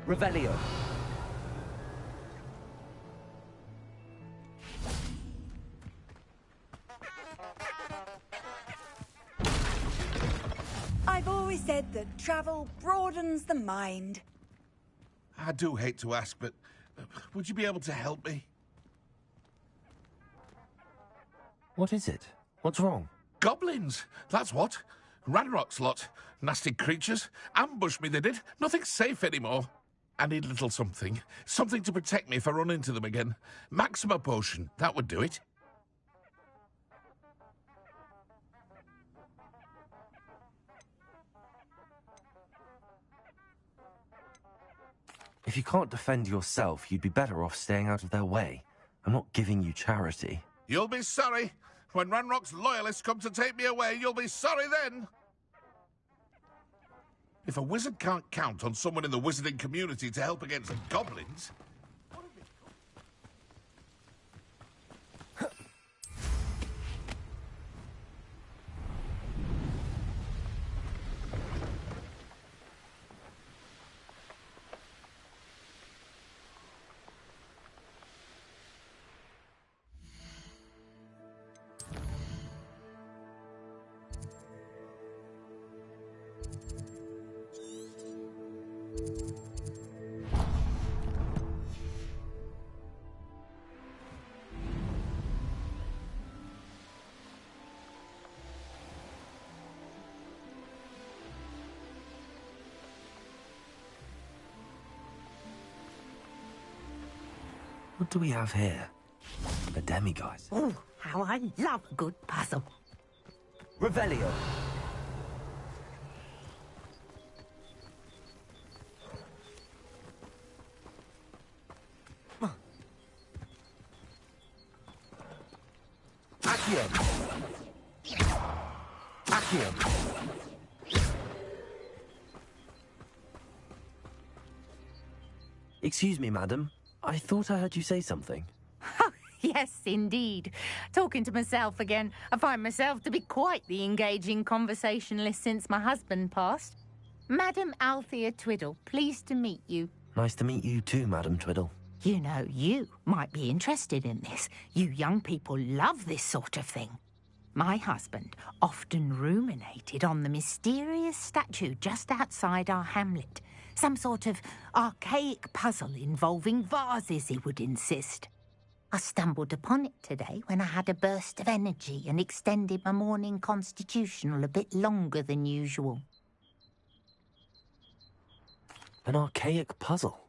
Revelio. I've always said that travel broadens the mind. I do hate to ask, but would you be able to help me? What is it? What's wrong? Goblins, that's what. Ranrock's lot. Nasty creatures. Ambushed me, they did. Nothing's safe anymore. I need a little something. Something to protect me if I run into them again. Maxima potion, that would do it. If you can't defend yourself, you'd be better off staying out of their way. I'm not giving you charity. You'll be sorry. When Ranrock's loyalists come to take me away, you'll be sorry then. If a wizard can't count on someone in the wizarding community to help against goblins... What do we have here? A demiguise. Oh, how I love a good puzzle. Revelio. Accio. Accio. Excuse me, madam. I thought I heard you say something. Oh, yes, indeed. Talking to myself again. I find myself to be quite the engaging conversationalist since my husband passed. Madam Althea Twiddle, pleased to meet you. Nice to meet you too, Madam Twiddle. You know, you might be interested in this. You young people love this sort of thing. My husband often ruminated on the mysterious statue just outside our hamlet. Some sort of archaic puzzle involving vases, he would insist. I stumbled upon it today when I had a burst of energy and extended my morning constitutional a bit longer than usual. An archaic puzzle.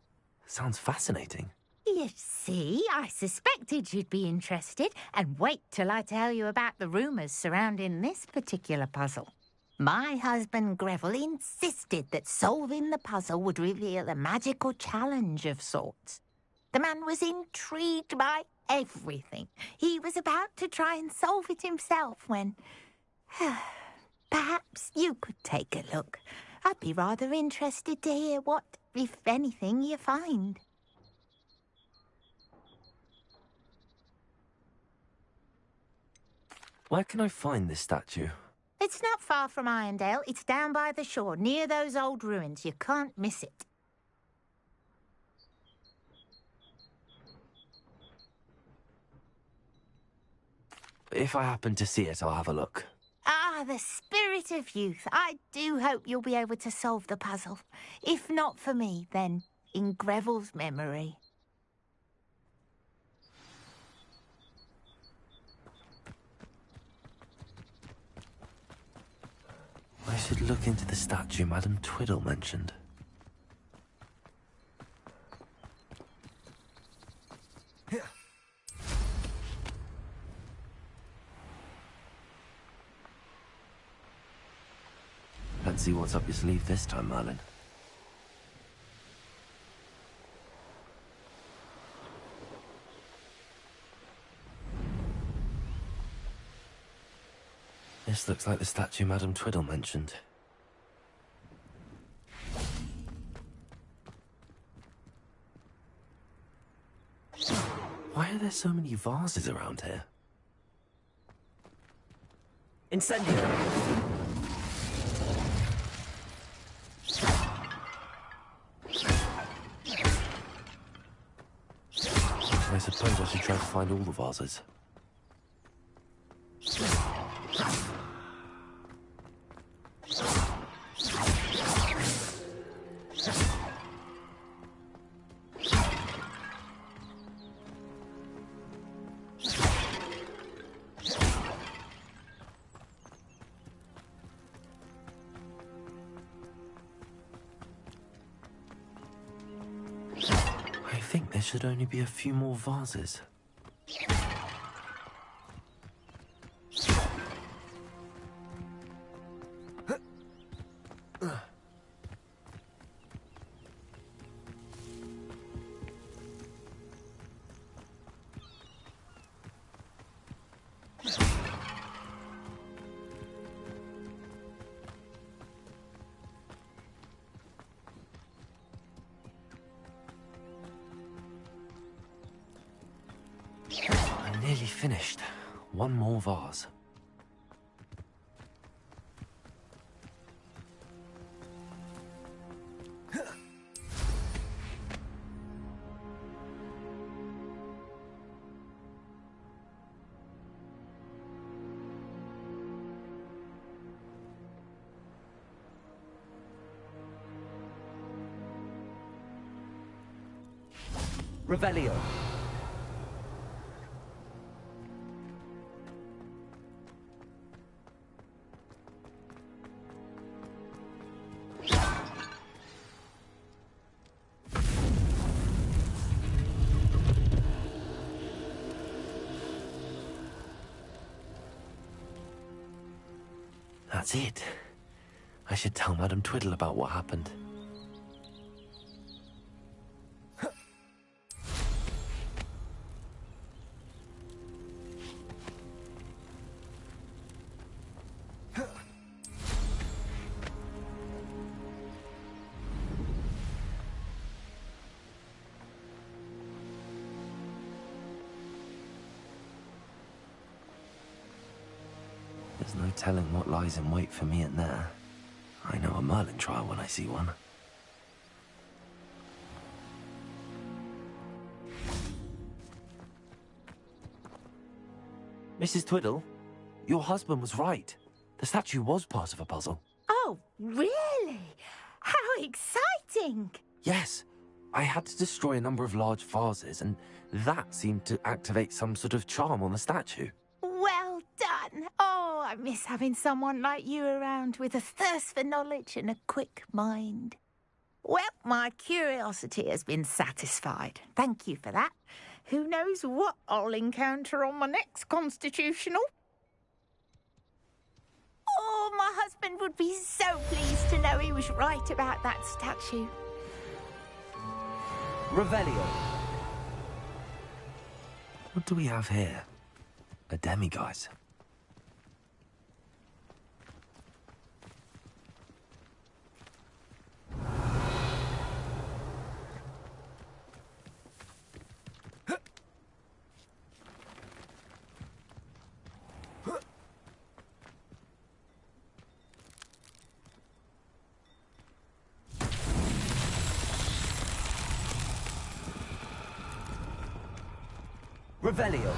Sounds fascinating. You see, I suspected you'd be interested, and wait till I tell you about the rumours surrounding this particular puzzle. My husband Greville insisted that solving the puzzle would reveal a magical challenge of sorts. The man was intrigued by everything. He was about to try and solve it himself when... Perhaps you could take a look. I'd be rather interested to hear what, if anything, you find. Where can I find this statue? It's not far from Irondale. It's down by the shore, near those old ruins. You can't miss it. If I happen to see it, I'll have a look. Ah, the spirit of youth. I do hope you'll be able to solve the puzzle. If not for me, then in Greville's memory. I should look into the statue Madame Twiddle mentioned. Let's see what's up your sleeve this time, Merlin. This looks like the statue Madame Twiddle mentioned. Why are there so many vases around here? Incendio! I suppose I should try to find all the vases. I think there should only be a few more vases. I'm nearly finished. One more vase. Revelio. That's it. I should tell Madame Twiddle about what happened. There's no telling what lies in wait for me in there. I know a Merlin trial when I see one. Mrs. Twiddle, your husband was right. The statue was part of a puzzle. Oh, really? How exciting! Yes, I had to destroy a number of large vases, and that seemed to activate some sort of charm on the statue. Well done. Oh, I miss having someone like you around with a thirst for knowledge and a quick mind. Well, my curiosity has been satisfied. Thank you for that. Who knows what I'll encounter on my next constitutional? Oh, my husband would be so pleased to know he was right about that statue. Revelio. What do we have here? A demiguise. Revelio.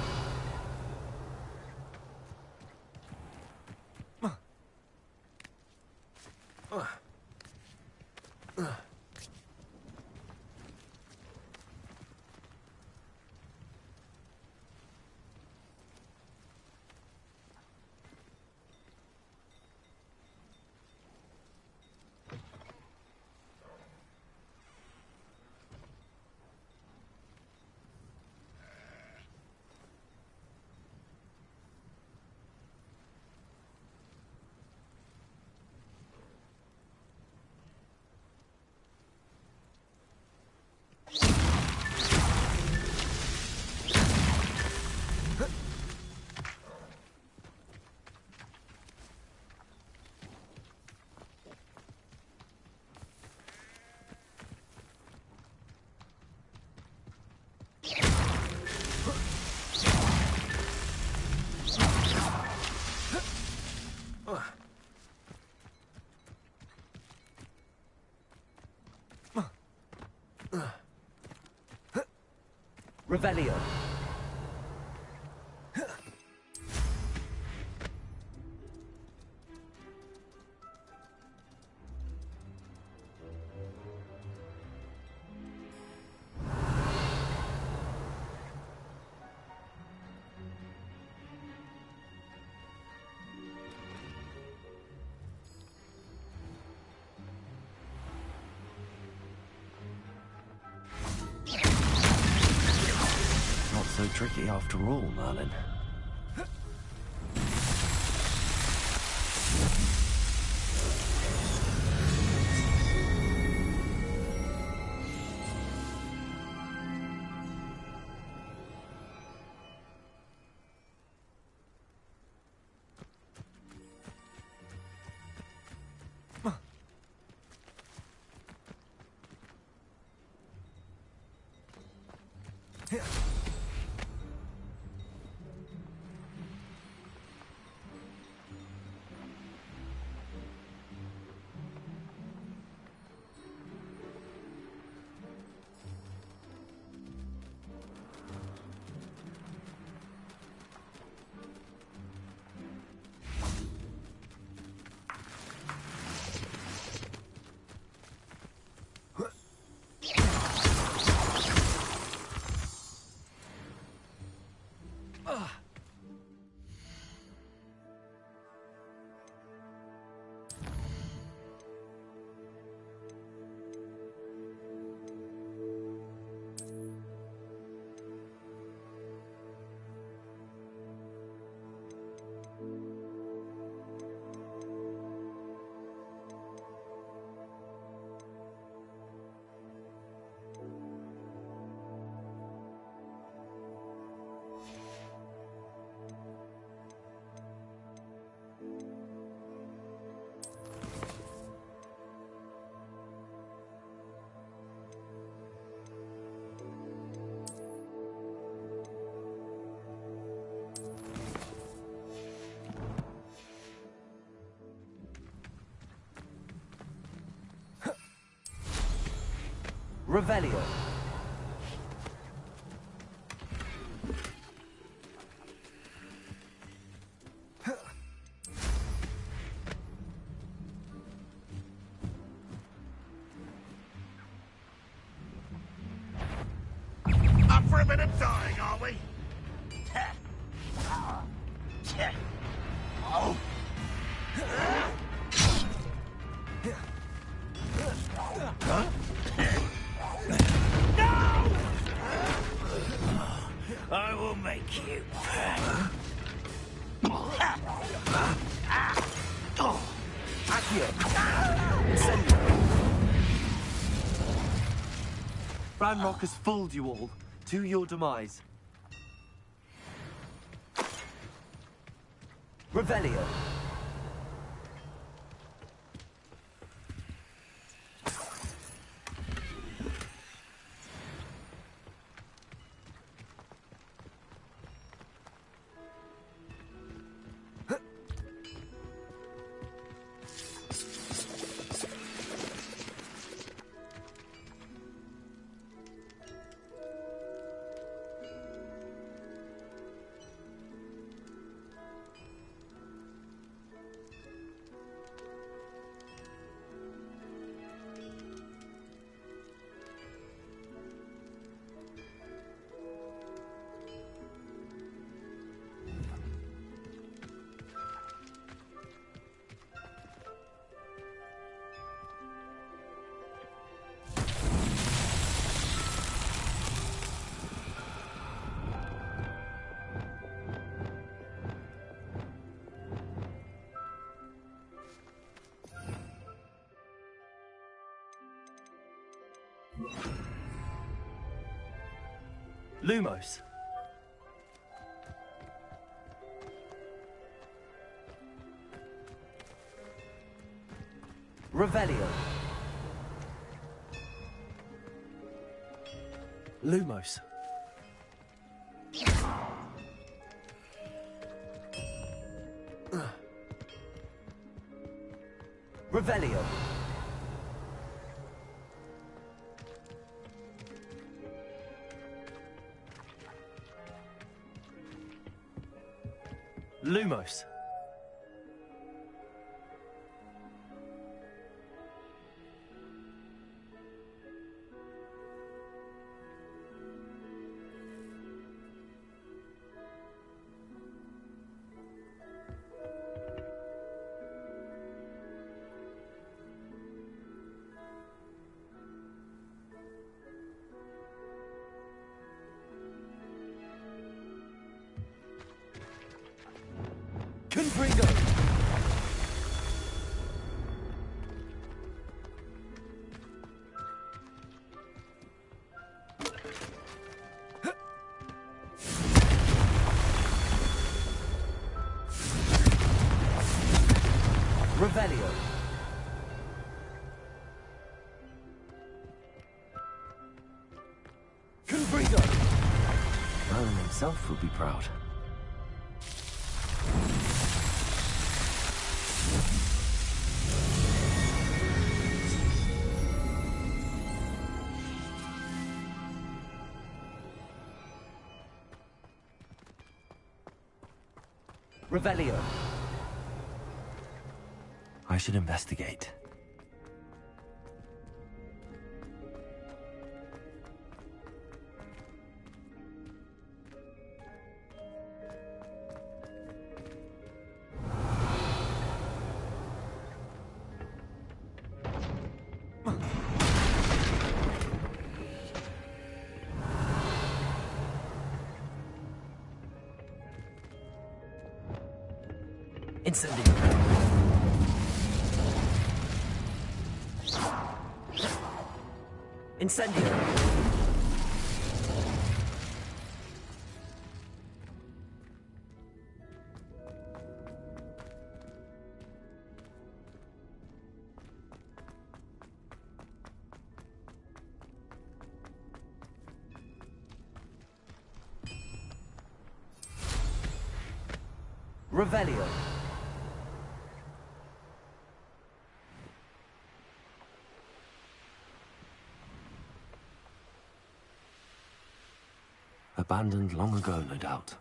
Revelio. Not so tricky after all, Merlin. Revelio. Up for a bit of dying, are we? Oh. Huh? I will make you pay. Ranrock has fooled you all. To your demise. Revelio. Lumos. Revelio. Lumos. Revelio. Lumos. Confringo! Revelio. Confringo! Merlin himself would be proud. Revelio. I should investigate. Incendio. Incendio. Revelio. Abandoned long ago, no doubt.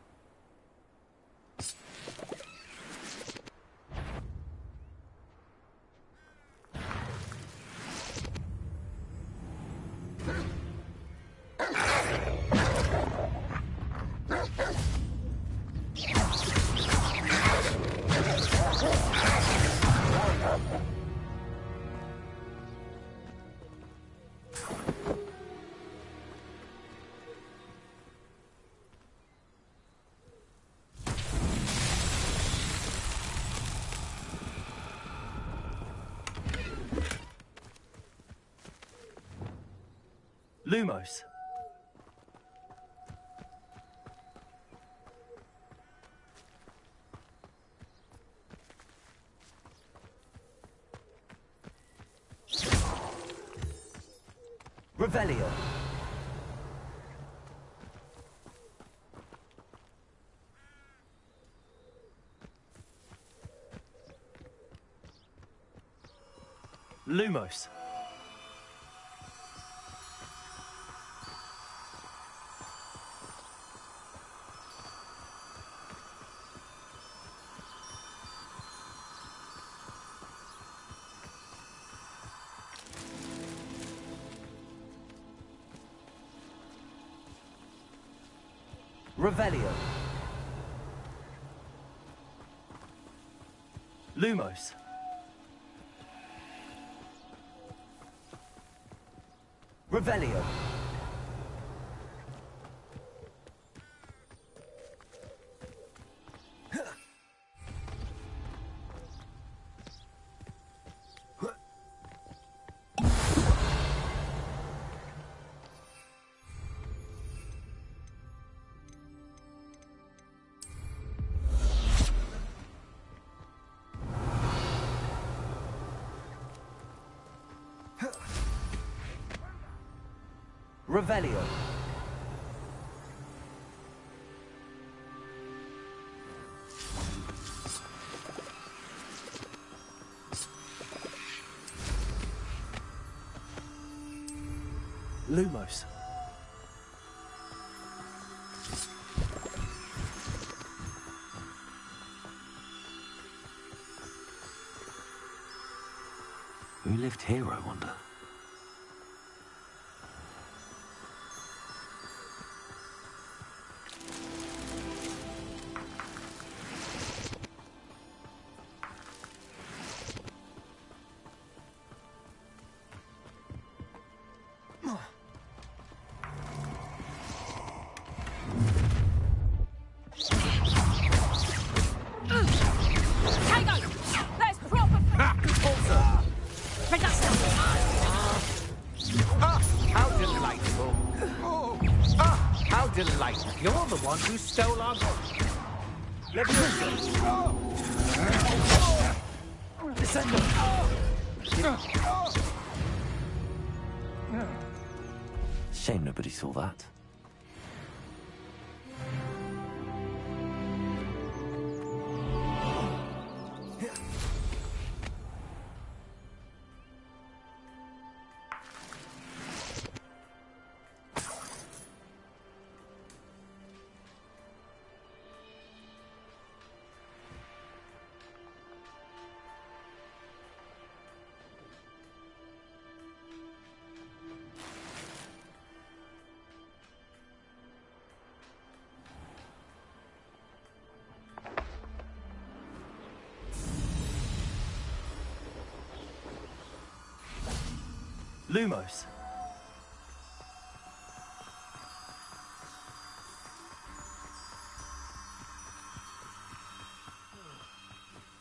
Lumos. Revelio. Lumos. Revelio. Lumos. Revelio. Revelio. Lumos. lived here, I wonder? Delightful. You're the one who stole our gold. Let me Shame nobody saw that. Lumos.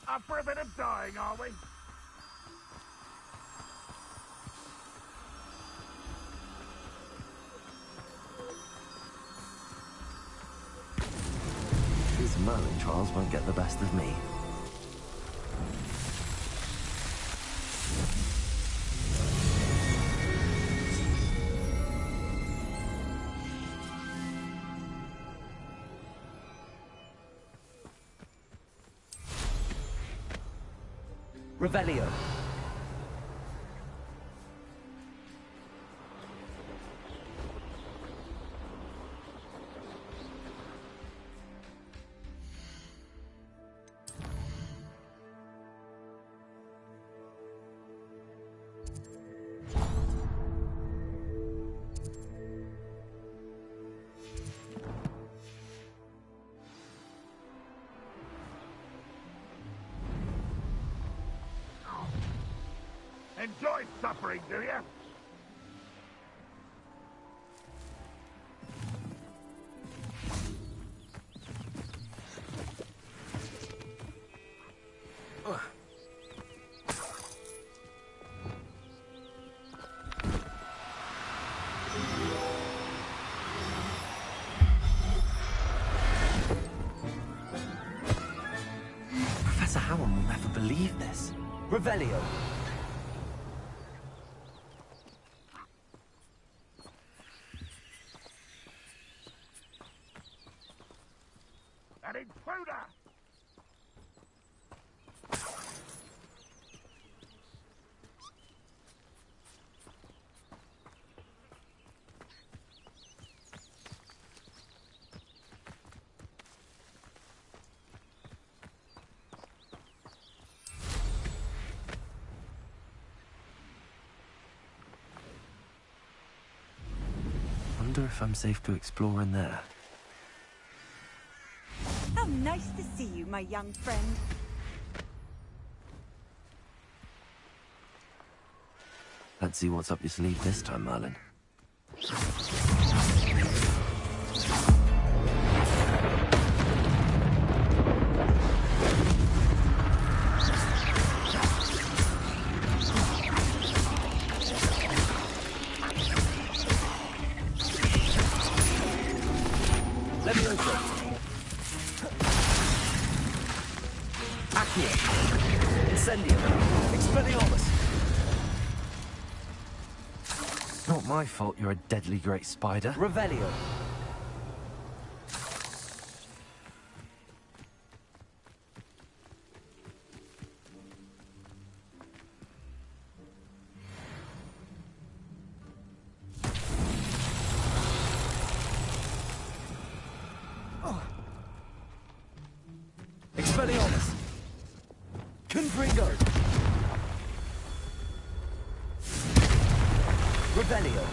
Up for a bit of dying, are we? These Merlin trials won't get the best of me. Revelio. Enjoy suffering, do you? Professor Howard will never believe this. Revelio. An intruder! Wonder if I'm safe to explore in there. How nice to see you, my young friend. Let's see what's up your sleeve this time, Merlin. Not my fault you're a deadly great spider. Revelio. Expelliarmus. Confringo. Revelio.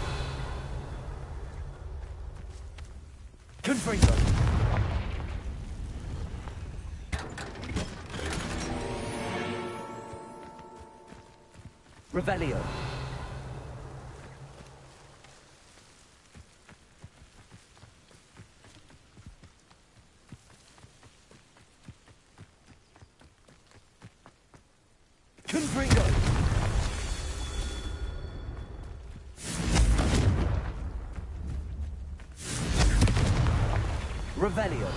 Confringo. Revelio. Confringo. Revelio.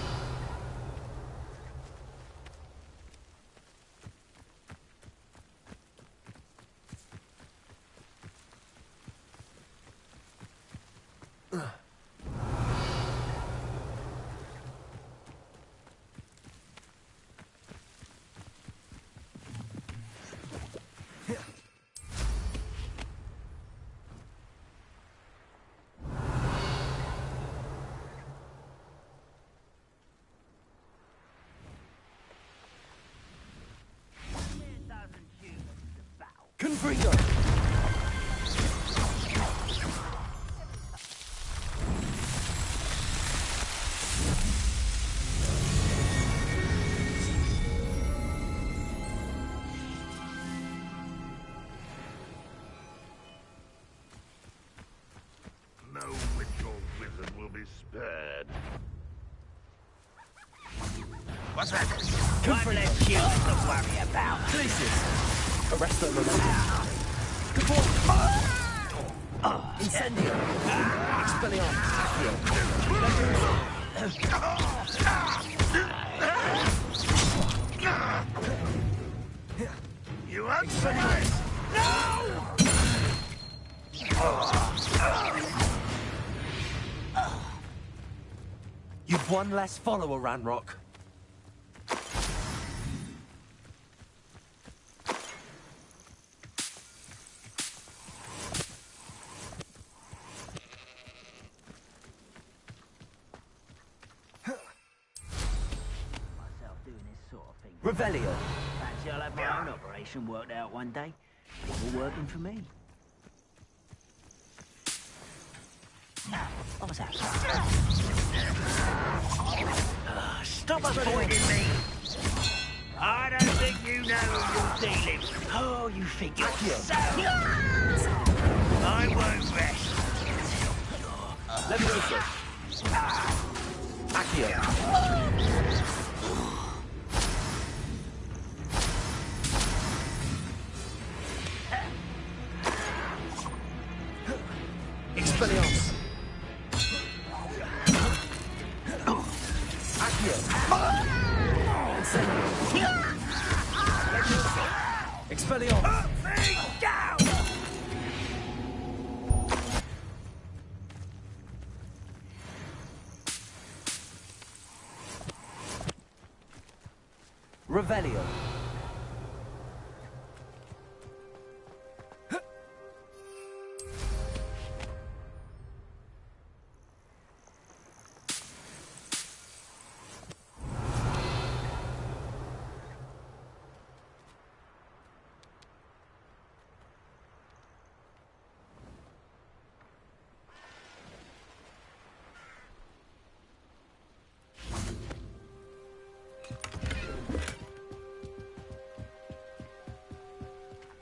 Confringo. No witch or wizard will be spared. What's that? Confringo. Let you to worry about. Glacius. Arrest them. Incendio. Expelliarmus. You understand? You've one less follower, Ranrock. Myself doing this sort of thing. Revelio. Fancy I'll have my own operation worked out one day. All working for me. What was that? Stop avoiding me! I don't think you know who you're dealing with. Oh, you think you're so... I won't rest. Levioso. Accio. Expelliarmus. Accio. Incendio. Expelliarmus. Revelio.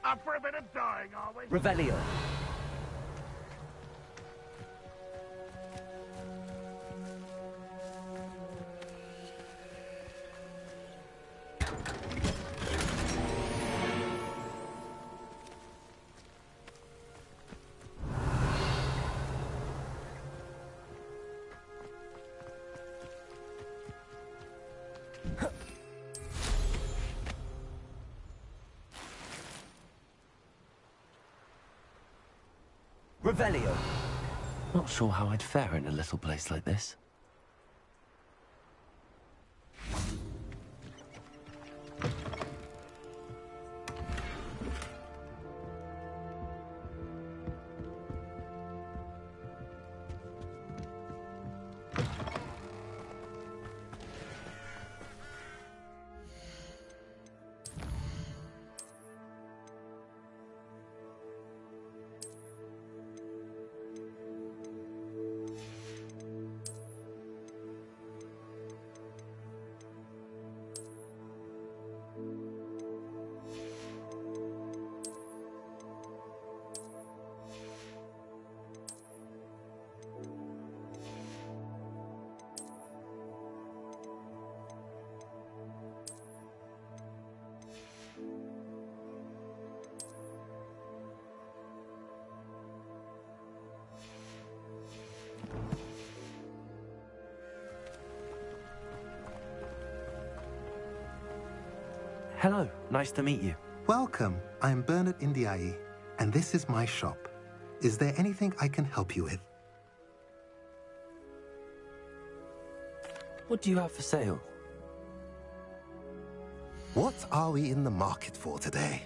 Up for a bit of dying, are we? Revelio. Revelio. Not sure how I'd fare in a little place like this. Hello, nice to meet you. Welcome. I'm Bernard Indiaye, and this is my shop. Is there anything I can help you with? What do you have for sale? What are we in the market for today?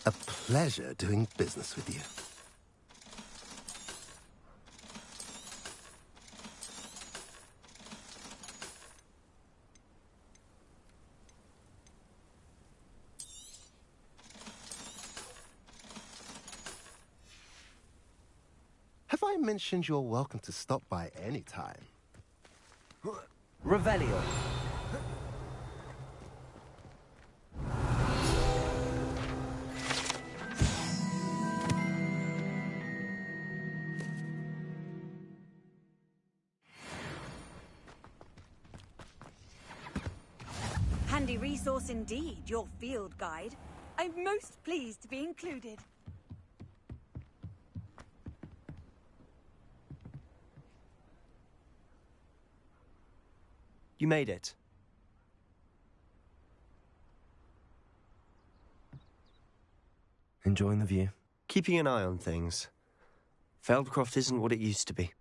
A pleasure doing business with you. Have I mentioned you're welcome to stop by any time? Revelio. Handy resource indeed, your field guide. I'm most pleased to be included. You made it. Enjoying the view? Keeping an eye on things. Feldcroft isn't what it used to be.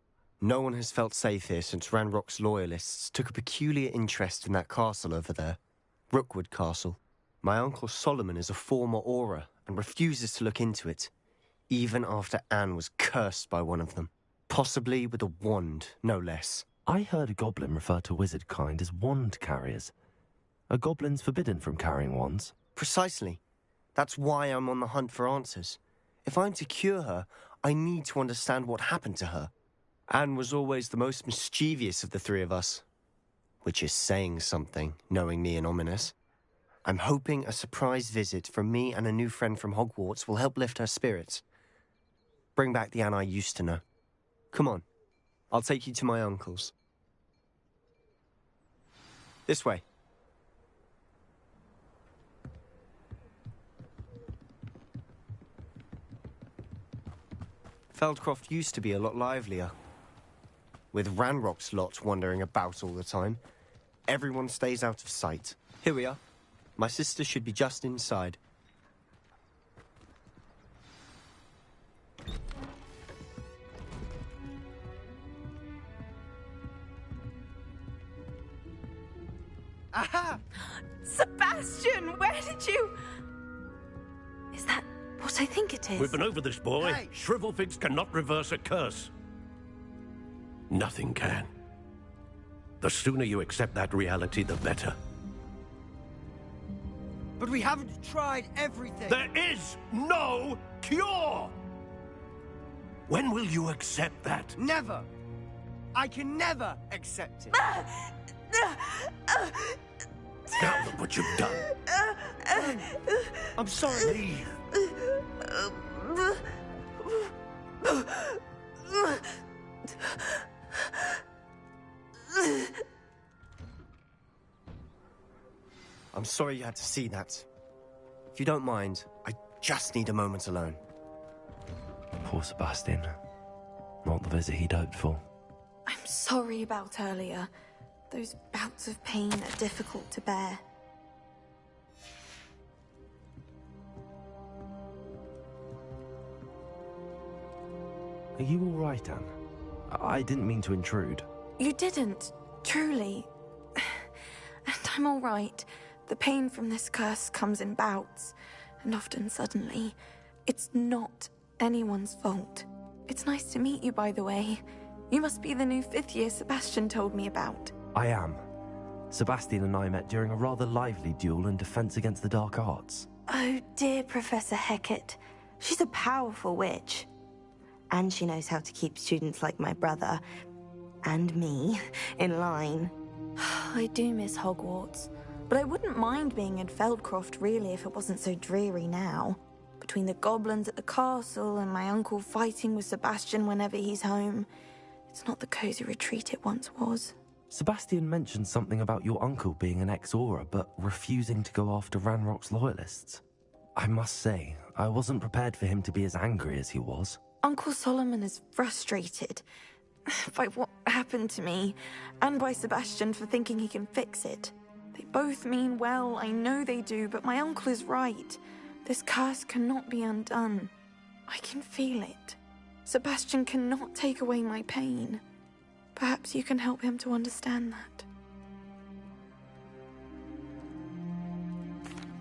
No one has felt safe here since Ranrock's loyalists took a peculiar interest in that castle over there. Rookwood Castle. My uncle Solomon is a former Auror and refuses to look into it, even after Anne was cursed by one of them. Possibly with a wand, no less. I heard a goblin refer to wizard kind as wand carriers. Are goblins forbidden from carrying wands? Precisely. That's why I'm on the hunt for answers. If I'm to cure her, I need to understand what happened to her. Anne was always the most mischievous of the three of us. Which is saying something, knowing me and ominous. I'm hoping a surprise visit from me and a new friend from Hogwarts will help lift her spirits. Bring back the Anne I used to know. Come on. I'll take you to my uncle's. This way. Feldcroft used to be a lot livelier. With Ranrock's lot wandering about all the time, everyone stays out of sight. Here we are. My sister should be just inside. Aha! Sebastian, where did you... Is that what I think it is? We've been over this, boy. Hey. Shrivelfigs cannot reverse a curse. Nothing can. The sooner you accept that reality, the better. But we haven't tried everything. There is no cure! When will you accept that? Never. I can never accept it. Now look what you've done. I'm sorry. Leave. I'm sorry you had to see that. If you don't mind, I just need a moment alone. Poor Sebastian. Not the visit he'd hoped for. I'm sorry about earlier. Those bouts of pain are difficult to bear. Are you all right, Anne? I didn't mean to intrude. You didn't, truly. And I'm all right. The pain from this curse comes in bouts, and often suddenly. It's not anyone's fault. It's nice to meet you, by the way. You must be the new 5th year Sebastian told me about. I am. Sebastian and I met during a rather lively duel in defense against the dark arts. Oh, dear Professor Hecat. She's a powerful witch. And she knows how to keep students like my brother, and me, in line. I do miss Hogwarts, but I wouldn't mind being in Feldcroft, really, if it wasn't so dreary now. Between the goblins at the castle and my uncle fighting with Sebastian whenever he's home, it's not the cozy retreat it once was. Sebastian mentioned something about your uncle being an ex-Auror, but refusing to go after Ranrock's loyalists. I must say, I wasn't prepared for him to be as angry as he was. Uncle Solomon is frustrated. by what happened to me, and by Sebastian for thinking he can fix it. They both mean well, I know they do, but my uncle is right. This curse cannot be undone. I can feel it. Sebastian cannot take away my pain. Perhaps you can help him to understand that.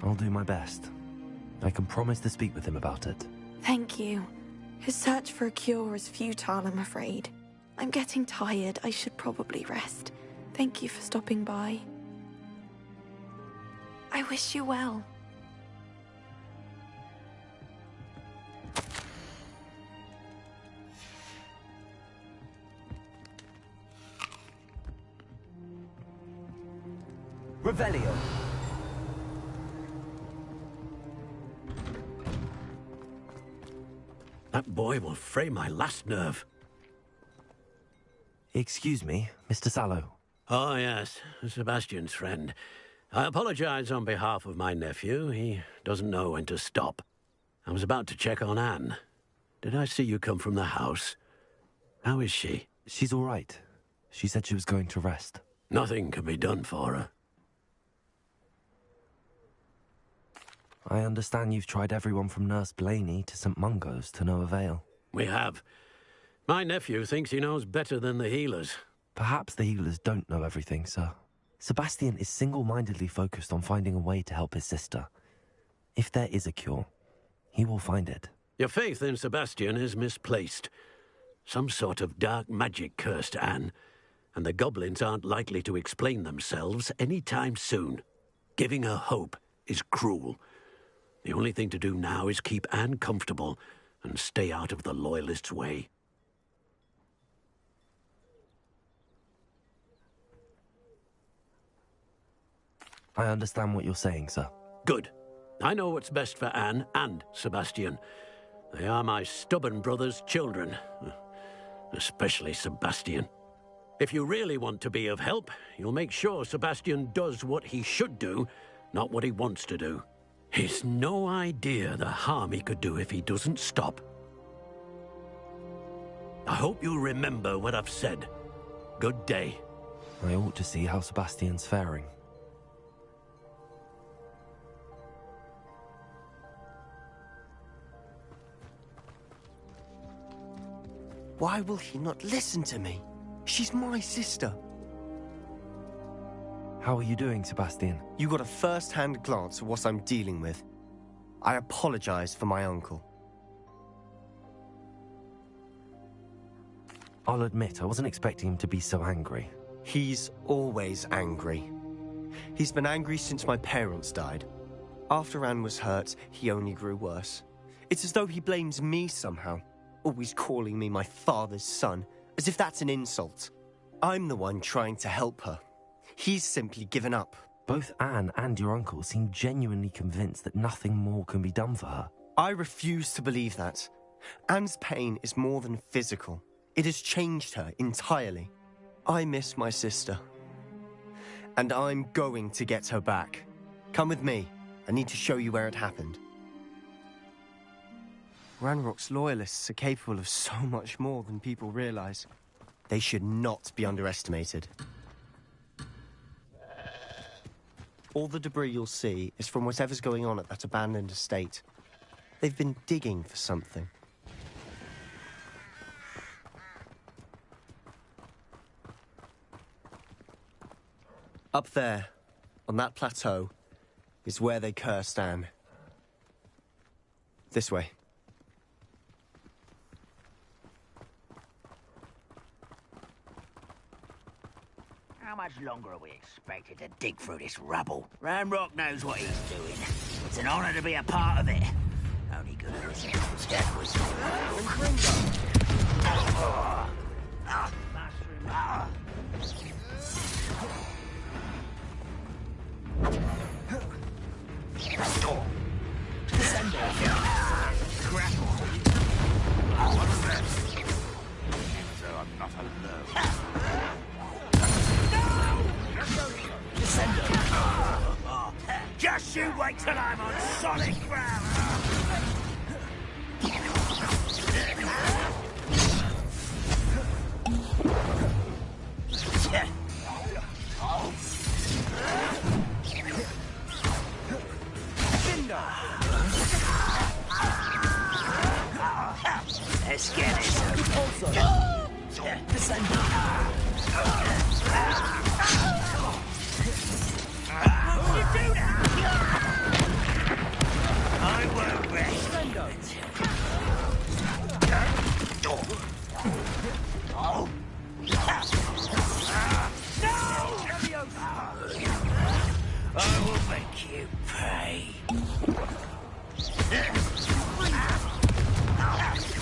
I'll do my best. I can promise to speak with him about it. Thank you. His search for a cure is futile, I'm afraid. I'm getting tired. I should probably rest. Thank you for stopping by. I wish you well. Revelio. That boy will fray my last nerve. Excuse me, Mr. Sallow. Oh, yes, Sebastian's friend. I apologize on behalf of my nephew. He doesn't know when to stop. I was about to check on Anne. Did I see you come from the house? How is she? She's all right. She said she was going to rest. Nothing can be done for her. I understand you've tried everyone from Nurse Blaney to St. Mungo's to no avail. We have. My nephew thinks he knows better than the healers. Perhaps the healers don't know everything, sir. Sebastian is single-mindedly focused on finding a way to help his sister. If there is a cure, he will find it. Your faith in Sebastian is misplaced. Some sort of dark magic cursed Anne, and the goblins aren't likely to explain themselves any time soon. Giving her hope is cruel. The only thing to do now is keep Anne comfortable and stay out of the Loyalists' way. I understand what you're saying, sir. Good. I know what's best for Anne and Sebastian. They are my stubborn brother's children. Especially Sebastian. If you really want to be of help, you'll make sure Sebastian does what he should do, not what he wants to do. He's no idea the harm he could do if he doesn't stop. I hope you'll remember what I've said. Good day. I ought to see how Sebastian's faring. Why will he not listen to me? She's my sister. How are you doing, Sebastian? You got a first-hand glance at what I'm dealing with. I apologize for my uncle. I'll admit, I wasn't expecting him to be so angry. He's always angry. He's been angry since my parents died. After Anne was hurt, he only grew worse. It's as though he blames me somehow, always calling me my father's son, as if that's an insult. I'm the one trying to help her. He's simply given up. Both Anne and your uncle seem genuinely convinced that nothing more can be done for her. I refuse to believe that. Anne's pain is more than physical. It has changed her entirely. I miss my sister. And I'm going to get her back. Come with me. I need to show you where it happened. Ranrock's loyalists are capable of so much more than people realize. They should not be underestimated. All the debris you'll see is from whatever's going on at that abandoned estate. They've been digging for something. Up there, on that plateau, is where they cursed Anne. This way. How much longer are we expected to dig through this rubble? Ranrock knows what he's doing. It's an honor to be a part of it. Only good reason death was So I'm not alone. Just you wait till I'm on solid ground! Let's get it. Also, descend. I won't rest until... Oh! No! I will make you pay.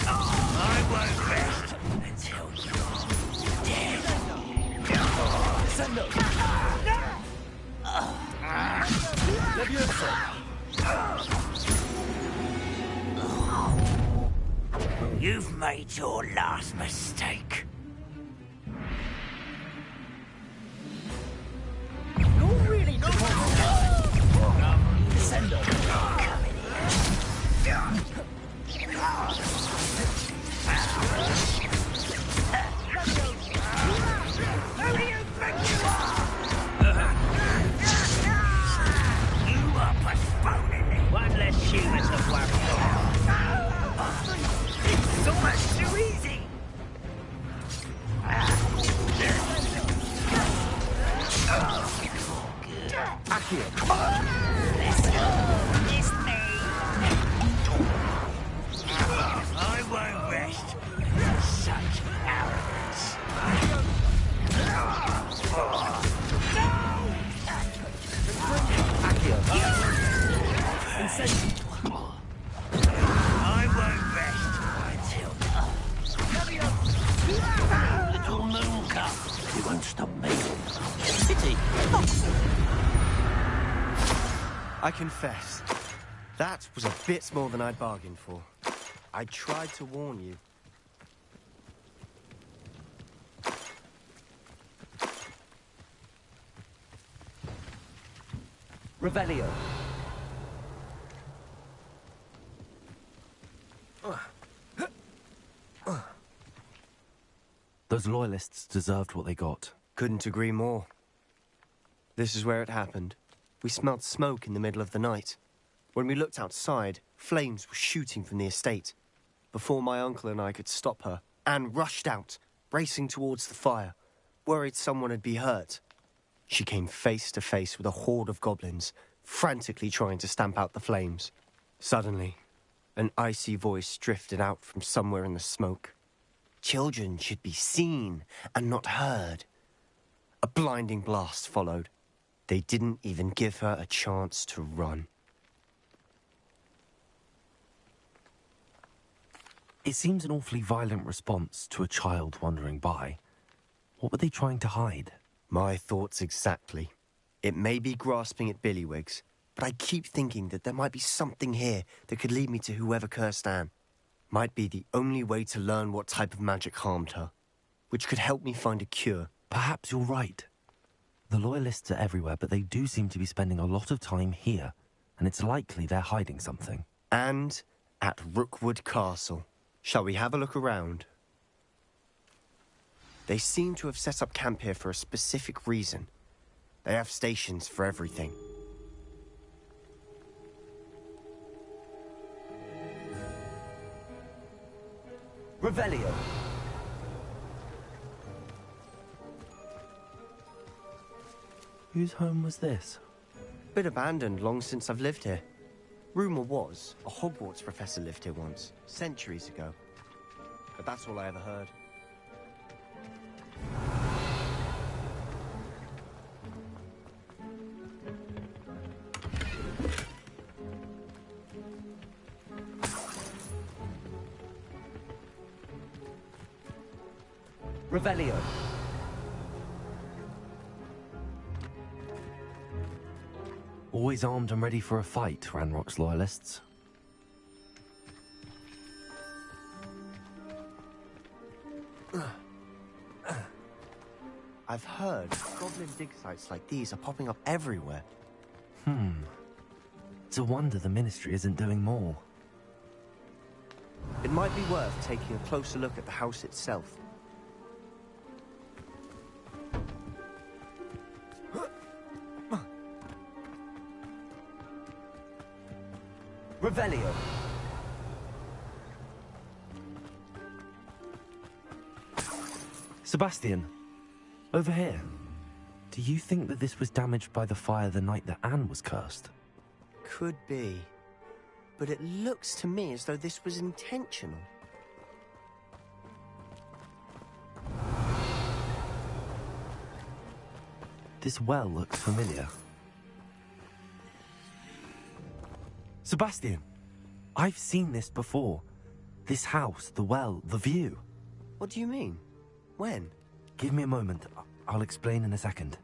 I won't rest until you're dead. Send up. Leviosa. You've made your last mistake. No, really, no. Send up. Who do you think you are? You are postponing it. One less human to worry about. It's so much too easy. Accio. It's me. I won't rest. Such arrogance. Accio. Incendio. I won't rest until little moon comes. He won't stop me. Pity. I confess, that was a bit more than I'd bargained for. I tried to warn you. Revelio. Those loyalists deserved what they got. Couldn't agree more. This is where it happened. We smelled smoke in the middle of the night. When we looked outside, flames were shooting from the estate. Before my uncle and I could stop her, Anne rushed out, racing towards the fire, worried someone had been hurt. She came face to face with a horde of goblins, frantically trying to stamp out the flames. Suddenly, an icy voice drifted out from somewhere in the smoke. Children should be seen and not heard. A blinding blast followed. They didn't even give her a chance to run. It seems an awfully violent response to a child wandering by. What were they trying to hide? My thoughts exactly. It may be grasping at Billywigs, but I keep thinking that there might be something here that could lead me to whoever cursed Anne. Might be the only way to learn what type of magic harmed her, which could help me find a cure. Perhaps you're right. The loyalists are everywhere, but they do seem to be spending a lot of time here, and it's likely they're hiding something. And at Rookwood Castle. Shall we have a look around? They seem to have set up camp here for a specific reason. They have stations for everything. Revelio. Whose home was this? Been abandoned long since I've lived here. Rumour was, a Hogwarts professor lived here once, centuries ago. But that's all I ever heard. Revelio. Always armed and ready for a fight, Ranrock's loyalists. I've heard goblin dig sites like these are popping up everywhere. It's a wonder the Ministry isn't doing more. It might be worth taking a closer look at the house itself. Revelio. Sebastian, over here. Do you think that this was damaged by the fire the night that Anne was cursed? Could be. But it looks to me as though this was intentional. This well looks familiar. Sebastian, I've seen this before. This house, the well, the view. What do you mean? When? Give me a moment. I'll explain in a second.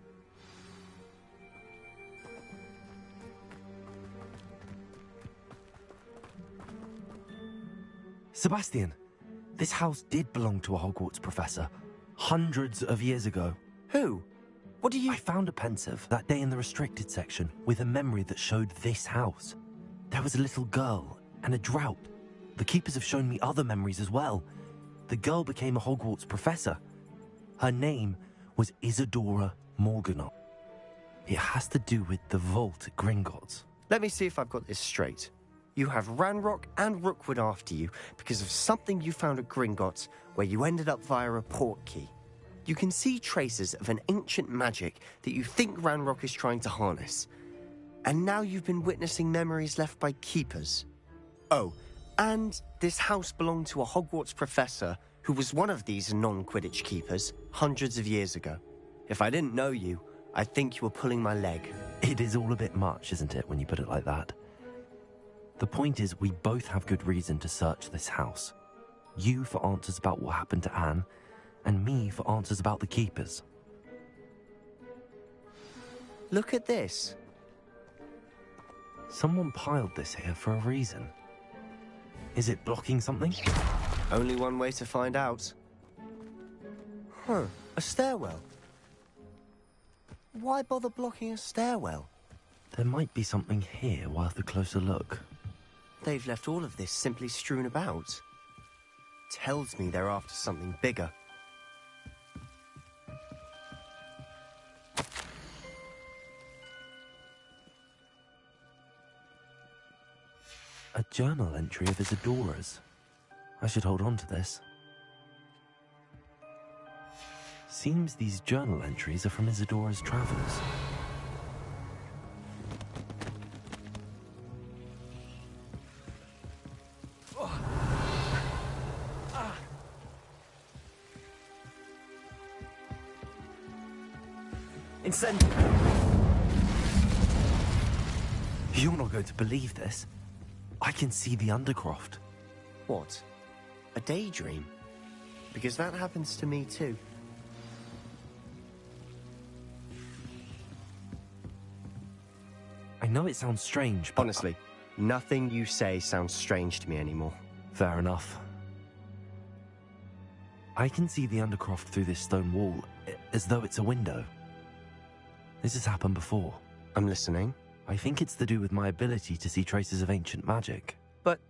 Sebastian, this house did belong to a Hogwarts professor. Hundreds of years ago. Who? What do you... I found a pensive that day in the restricted section with a memory that showed this house. There was a little girl and a drought. The keepers have shown me other memories as well. The girl became a Hogwarts professor. Her name was Isadora Morganot. It has to do with the vault at Gringotts. Let me see if I've got this straight. You have Ranrock and Rookwood after you because of something you found at Gringotts where you ended up via a port key. You can see traces of an ancient magic that you think Ranrock is trying to harness. And now you've been witnessing memories left by keepers. Oh, and this house belonged to a Hogwarts professor who was one of these non-Quidditch keepers hundreds of years ago. If I didn't know you, I'd think you were pulling my leg. It is all a bit much, isn't it, when you put it like that? The point is, we both have good reason to search this house. You for answers about what happened to Anne, and me for answers about the keepers. Look at this. Someone piled this here for a reason. Is it blocking something? Only one way to find out. Huh, a stairwell. Why bother blocking a stairwell? There might be something here worth a closer look. They've left all of this simply strewn about. Tells me they're after something bigger. A journal entry of Isadora's. I should hold on to this. Seems these journal entries are from Isadora's travels. Incendiary! You're not going to believe this. I can see the Undercroft. What? A daydream? Because that happens to me too. I know it sounds strange, but... Honestly, nothing you say sounds strange to me anymore. Fair enough. I can see the Undercroft through this stone wall, as though it's a window. This has happened before. I'm listening. I think it's to do with my ability to see traces of ancient magic. But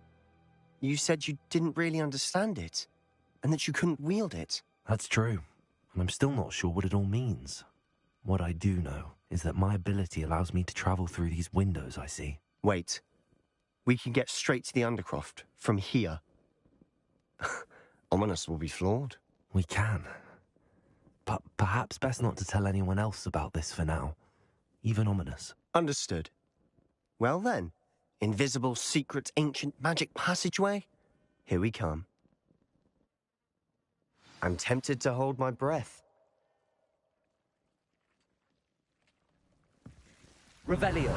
you said you didn't really understand it, and that you couldn't wield it. That's true, and I'm still not sure what it all means. What I do know is that my ability allows me to travel through these windows I see. Wait. We can get straight to the Undercroft from here. Ominous will be flawed. We can. But perhaps best not to tell anyone else about this for now. Even Ominous. Understood. Well then, invisible, secret, ancient magic passageway? Here we come. I'm tempted to hold my breath. Revelio.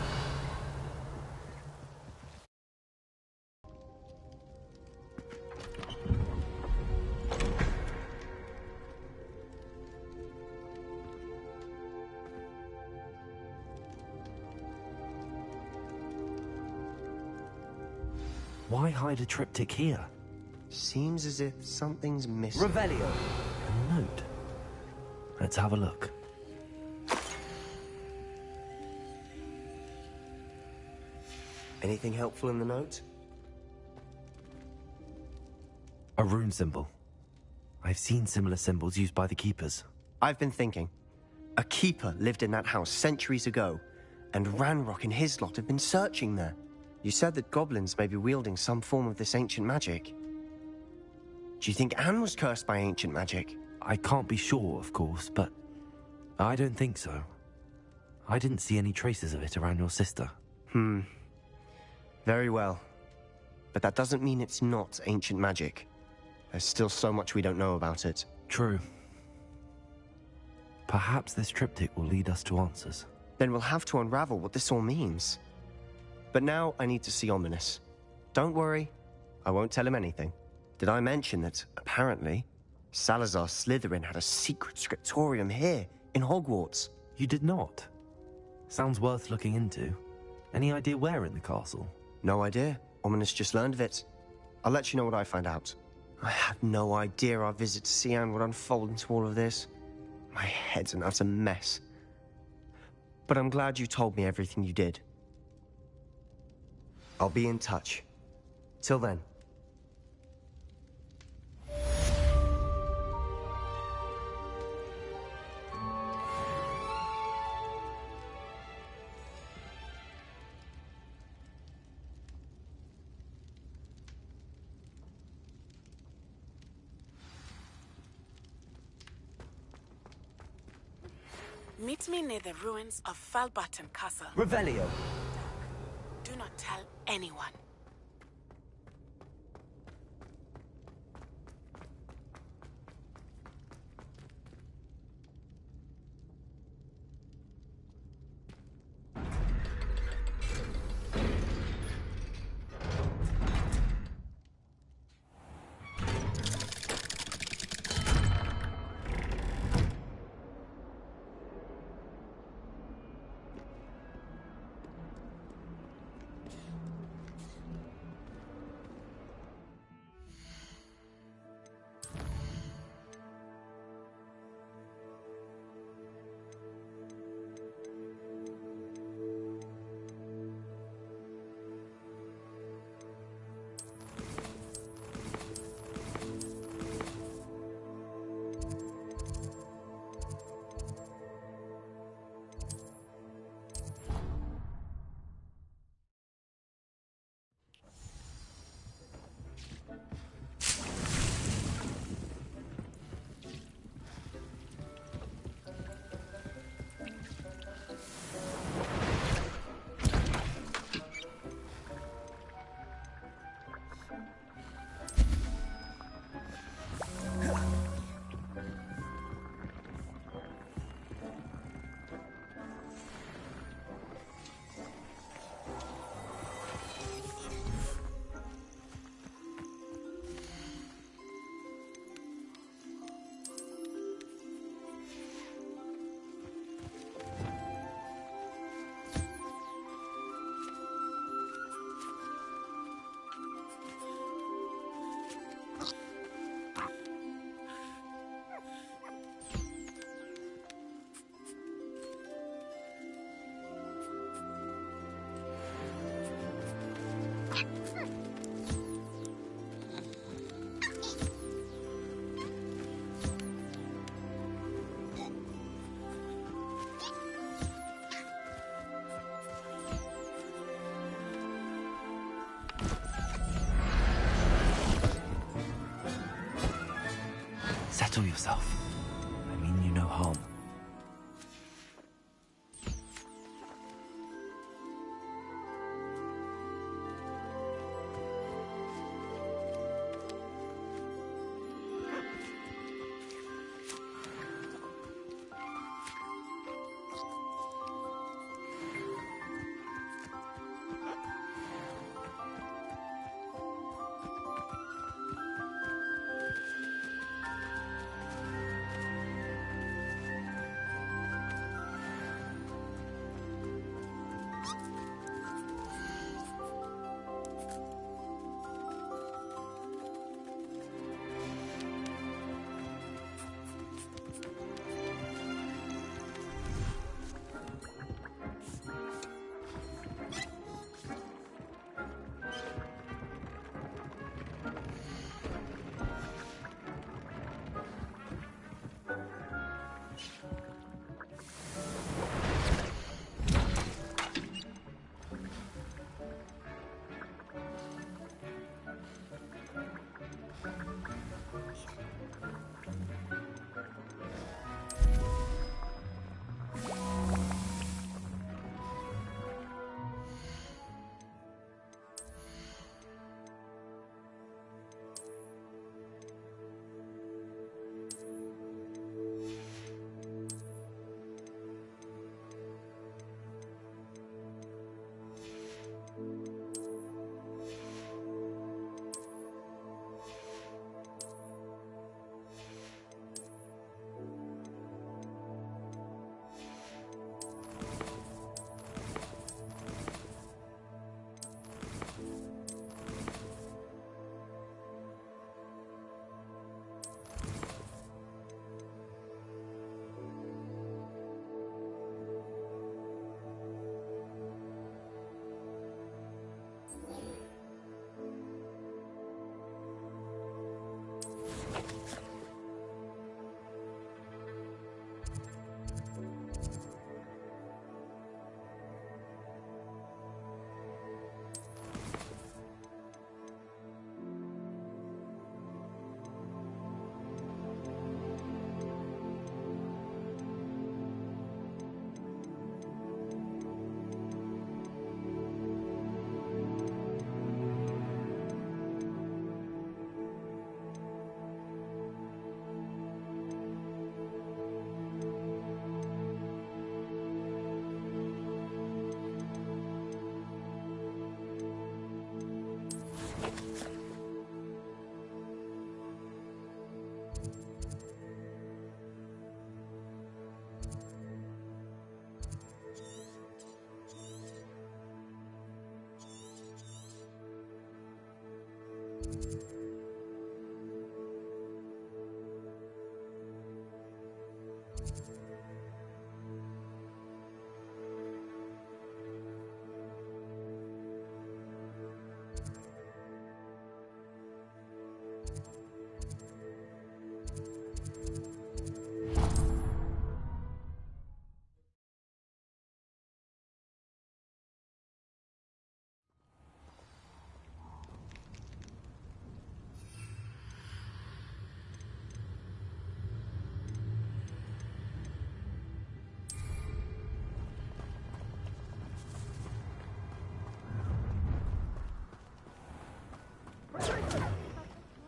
Why hide a triptych here? Seems as if something's missing. Revelio. A note. Let's have a look. Anything helpful in the note? A rune symbol. I've seen similar symbols used by the keepers. I've been thinking. A keeper lived in that house centuries ago, and Ranrock and his lot have been searching there. You said that goblins may be wielding some form of this ancient magic. Do you think Anne was cursed by ancient magic? I can't be sure, of course, but I don't think so. I didn't see any traces of it around your sister. Very well. But that doesn't mean it's not ancient magic. There's still so much we don't know about it. True. Perhaps this triptych will lead us to answers. Then we'll have to unravel what this all means. But now I need to see Ominous. Don't worry, I won't tell him anything. Did I mention that, apparently, Salazar Slytherin had a secret scriptorium here, in Hogwarts? You did not? Sounds worth looking into. Any idea where in the castle? No idea. Ominous just learned of it. I'll let you know what I find out. I had no idea our visit to Cian would unfold into all of this. My head's an utter mess. But I'm glad you told me everything you did. I'll be in touch. Till then. Meet me near the ruins of Falbaton Castle. Revelio. Do not tell anyone. Settle yourself. I mean you no harm.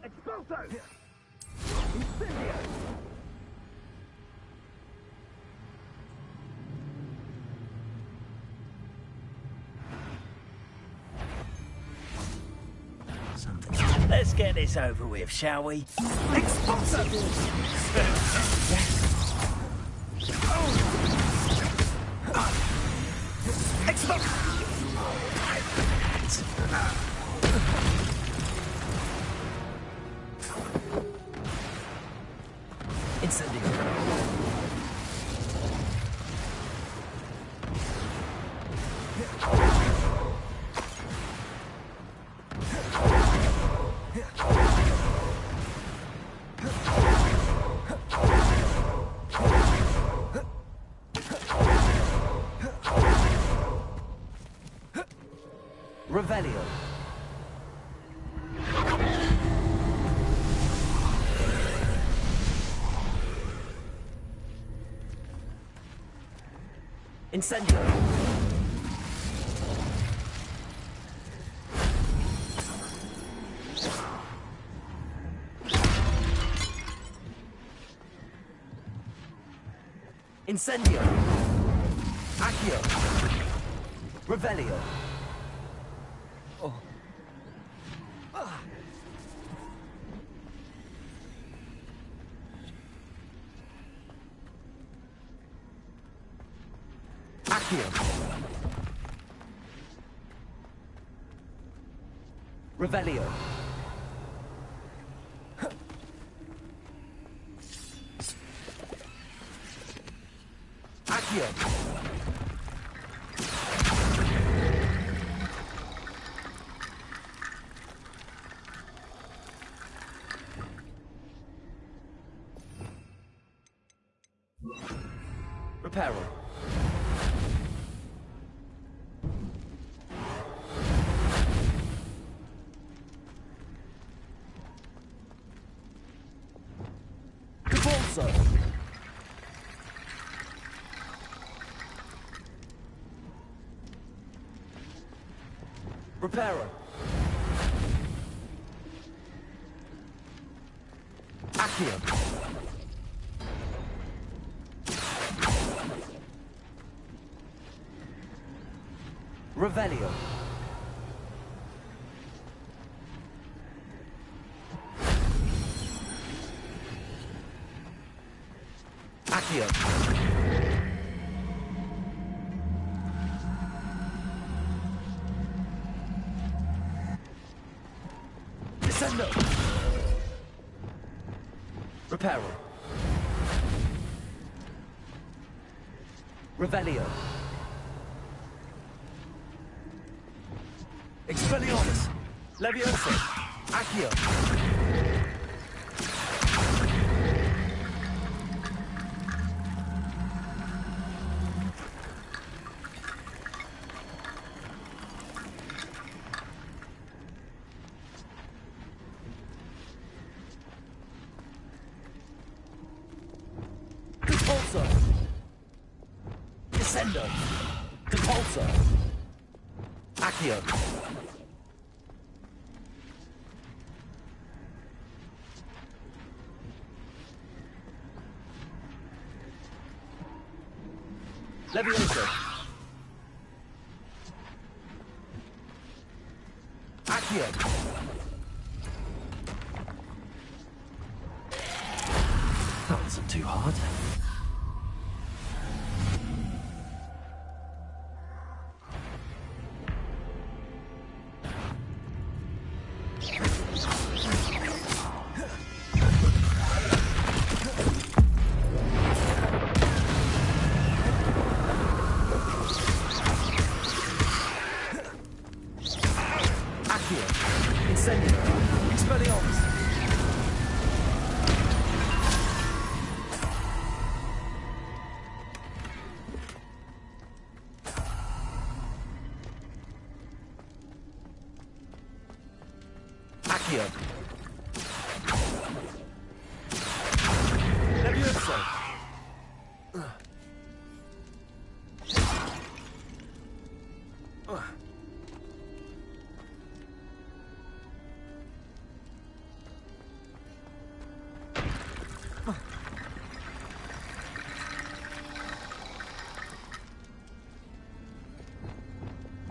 Expulso! Incendio! Let's get this over with, shall we? Expulso! Revelio. Incendio. Incendio. Accio. Revelio. Oh. Ah. Accio. Revelio. Accio. Reparo. Expulso! Reparo! Accio! Revelio! Accio! Descendo! Reparo! Revelio! Expelliarmus! Levioso! Accio! Compulso! Descendo! Compulso! Accio! Levioso! Accio! That wasn't too hard. Accio! Incendio! Expelliarmus! Accio! Levioso!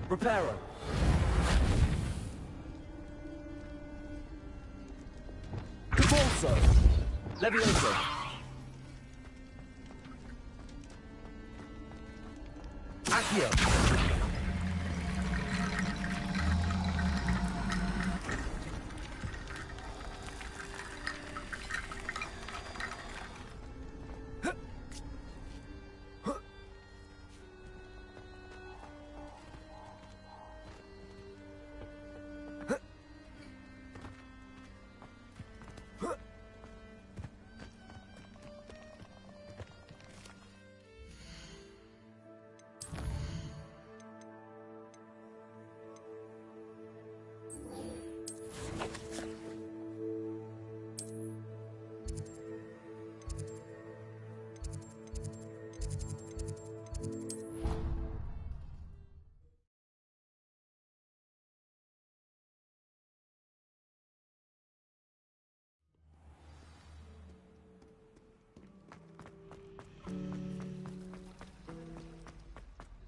Reparo! Compulso! Levioso! Accio!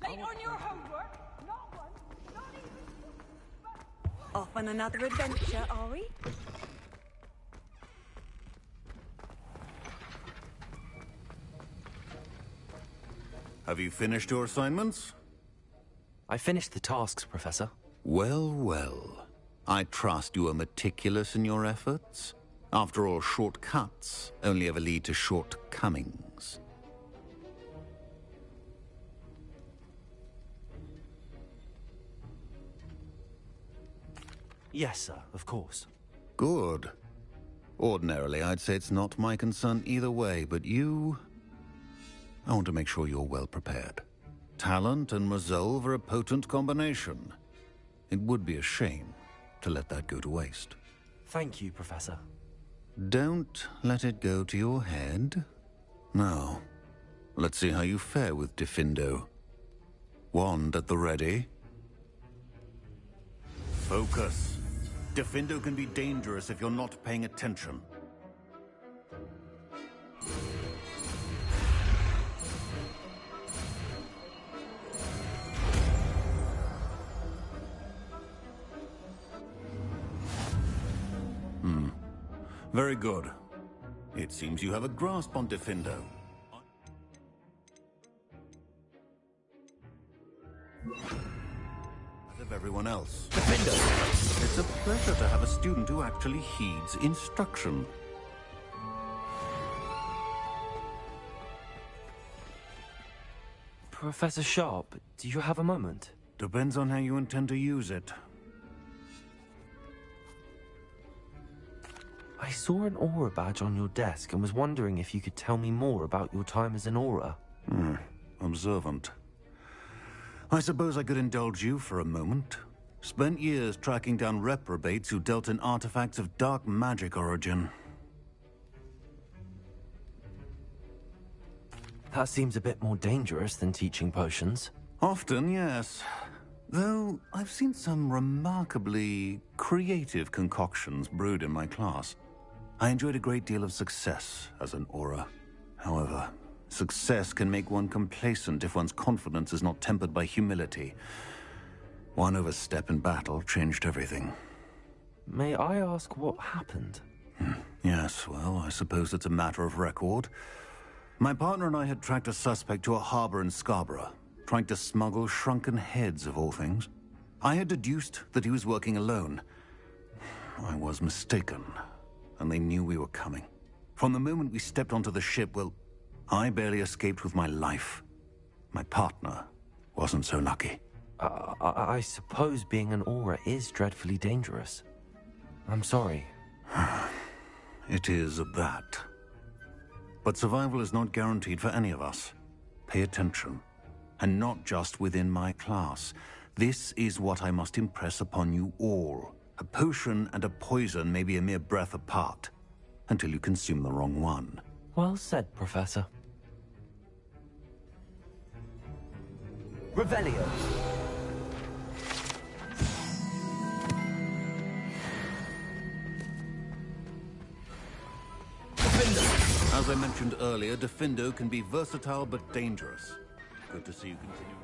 Late on your homework? Not one, not even... Off on another adventure, are we? Have you finished your assignments? I finished the tasks, Professor. Well, well. I trust you are meticulous in your efforts. After all, shortcuts only ever lead to shortcomings. Yes, sir, of course. Good. Ordinarily, I'd say it's not my concern either way, but you... I want to make sure you're well prepared. Talent and resolve are a potent combination. It would be a shame to let that go to waste. Thank you, Professor. Don't let it go to your head. Now, let's see how you fare with Diffindo. Wand at the ready. Focus. Diffindo can be dangerous if you're not paying attention. Very good. It seems you have a grasp on Diffindo. As of everyone else. Diffindo! It's a pleasure to have a student who actually heeds instruction. Professor Sharp, do you have a moment? Depends on how you intend to use it. I saw an Aura badge on your desk and was wondering if you could tell me more about your time as an Aura. Observant. I suppose I could indulge you for a moment. Spent years tracking down reprobates who dealt in artifacts of dark magic origin. That seems a bit more dangerous than teaching potions. Often, yes. Though I've seen some remarkably creative concoctions brewed in my class. I enjoyed a great deal of success as an Aura. However, success can make one complacent if one's confidence is not tempered by humility. One overstep in battle changed everything. May I ask what happened? Yes, well, I suppose it's a matter of record. My partner and I had tracked a suspect to a harbor in Scarborough, trying to smuggle shrunken heads of all things. I had deduced that he was working alone. I was mistaken, and they knew we were coming. From the moment we stepped onto the ship, well, I barely escaped with my life. My partner wasn't so lucky. I suppose being an Aura is dreadfully dangerous. I'm sorry. It is that. But survival is not guaranteed for any of us. Pay attention. And not just within my class. This is what I must impress upon you all. A potion and a poison may be a mere breath apart, until you consume the wrong one. Well said, Professor. Revelio. As I mentioned earlier, Diffindo can be versatile but dangerous. Good to see you continue.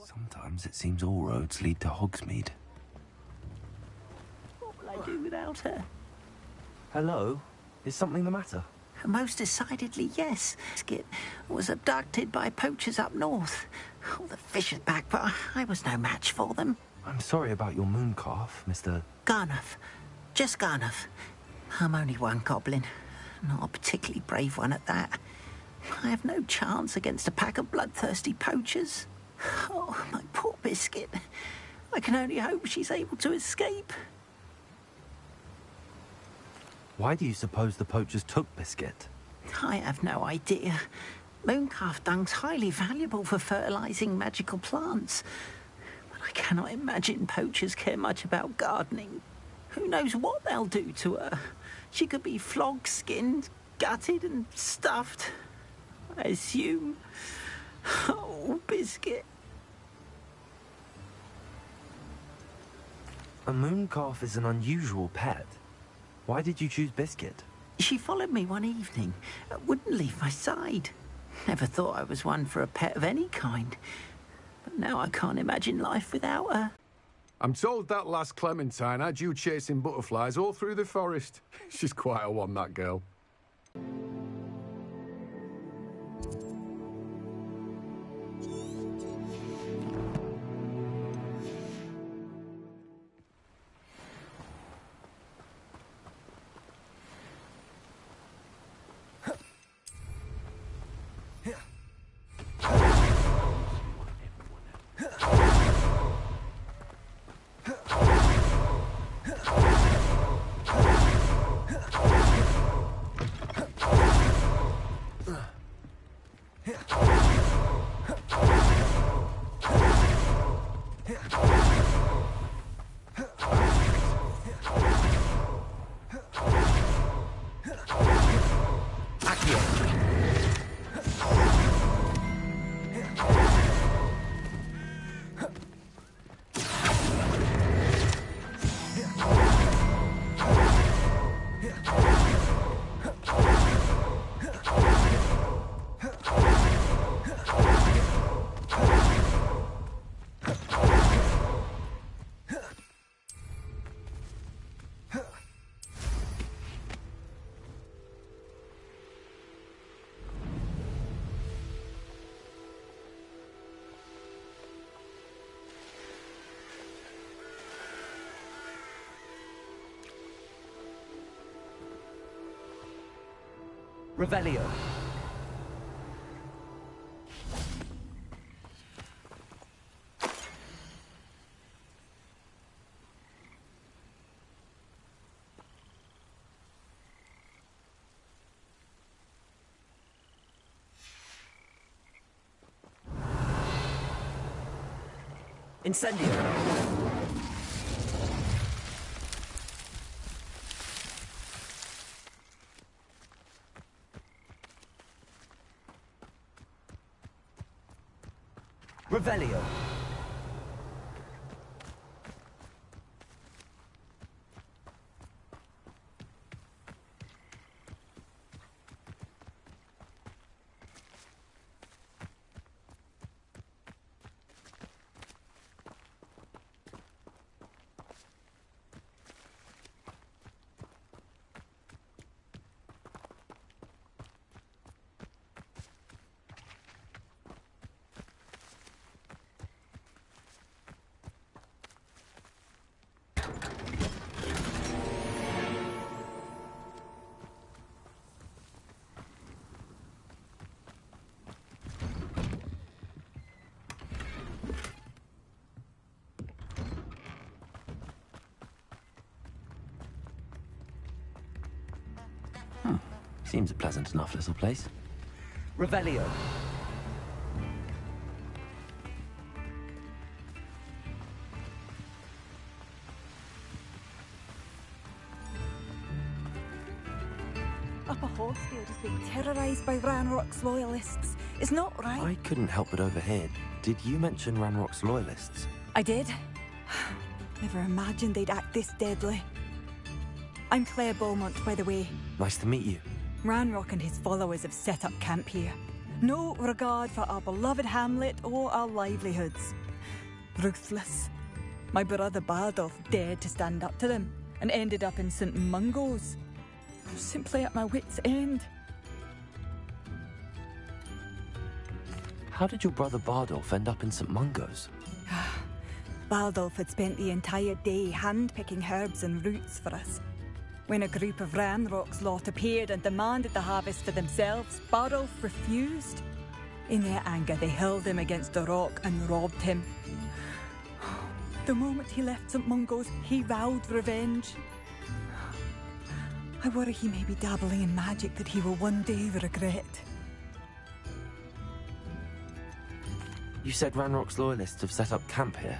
Sometimes it seems all roads lead to Hogsmeade. What will I do without her? Hello? Is something the matter? Most decidedly, yes. Skip was abducted by poachers up north. Oh, the fish is back, but I was no match for them. I'm sorry about your moon calf, Mr. Garnuff. Just Garnuff. I'm only one goblin. Not a particularly brave one at that. I have no chance against a pack of bloodthirsty poachers. Oh, my poor Biscuit. I can only hope she's able to escape. Why do you suppose the poachers took Biscuit? I have no idea. Mooncalf dung's highly valuable for fertilizing magical plants. But I cannot imagine poachers care much about gardening. Who knows what they'll do to her? She could be flogged, skinned, gutted and stuffed. I assume. Oh, Biscuit. A mooncalf is an unusual pet. Why did you choose Biscuit? She followed me one evening, wouldn't leave my side. Never thought I was one for a pet of any kind. But now I can't imagine life without her. I'm told that last Clementine had you chasing butterflies all through the forest. She's quite a one, that girl. Revelio. Incendio. Revelio. Seems a pleasant enough little place. Revelio. Upper Hogsfield has been terrorised by Ranrock's loyalists. It's not right. I couldn't help but overhear. Did you mention Ranrock's loyalists? I did. Never imagined they'd act this deadly. I'm Claire Beaumont, by the way. Nice to meet you. Ranrock and his followers have set up camp here. No regard for our beloved hamlet or our livelihoods. Ruthless. My brother Bardolph dared to stand up to them and ended up in St. Mungo's. I'm simply at my wit's end. How did your brother Bardolph end up in St. Mungo's? Bardolph had spent the entire day hand-picking herbs and roots for us. When a group of Ranrock's lot appeared and demanded the harvest for themselves, Bardolph refused. In their anger, they hurled him against a rock and robbed him. The moment he left St. Mungo's, he vowed revenge. I worry he may be dabbling in magic that he will one day regret. You said Ranrock's loyalists have set up camp here.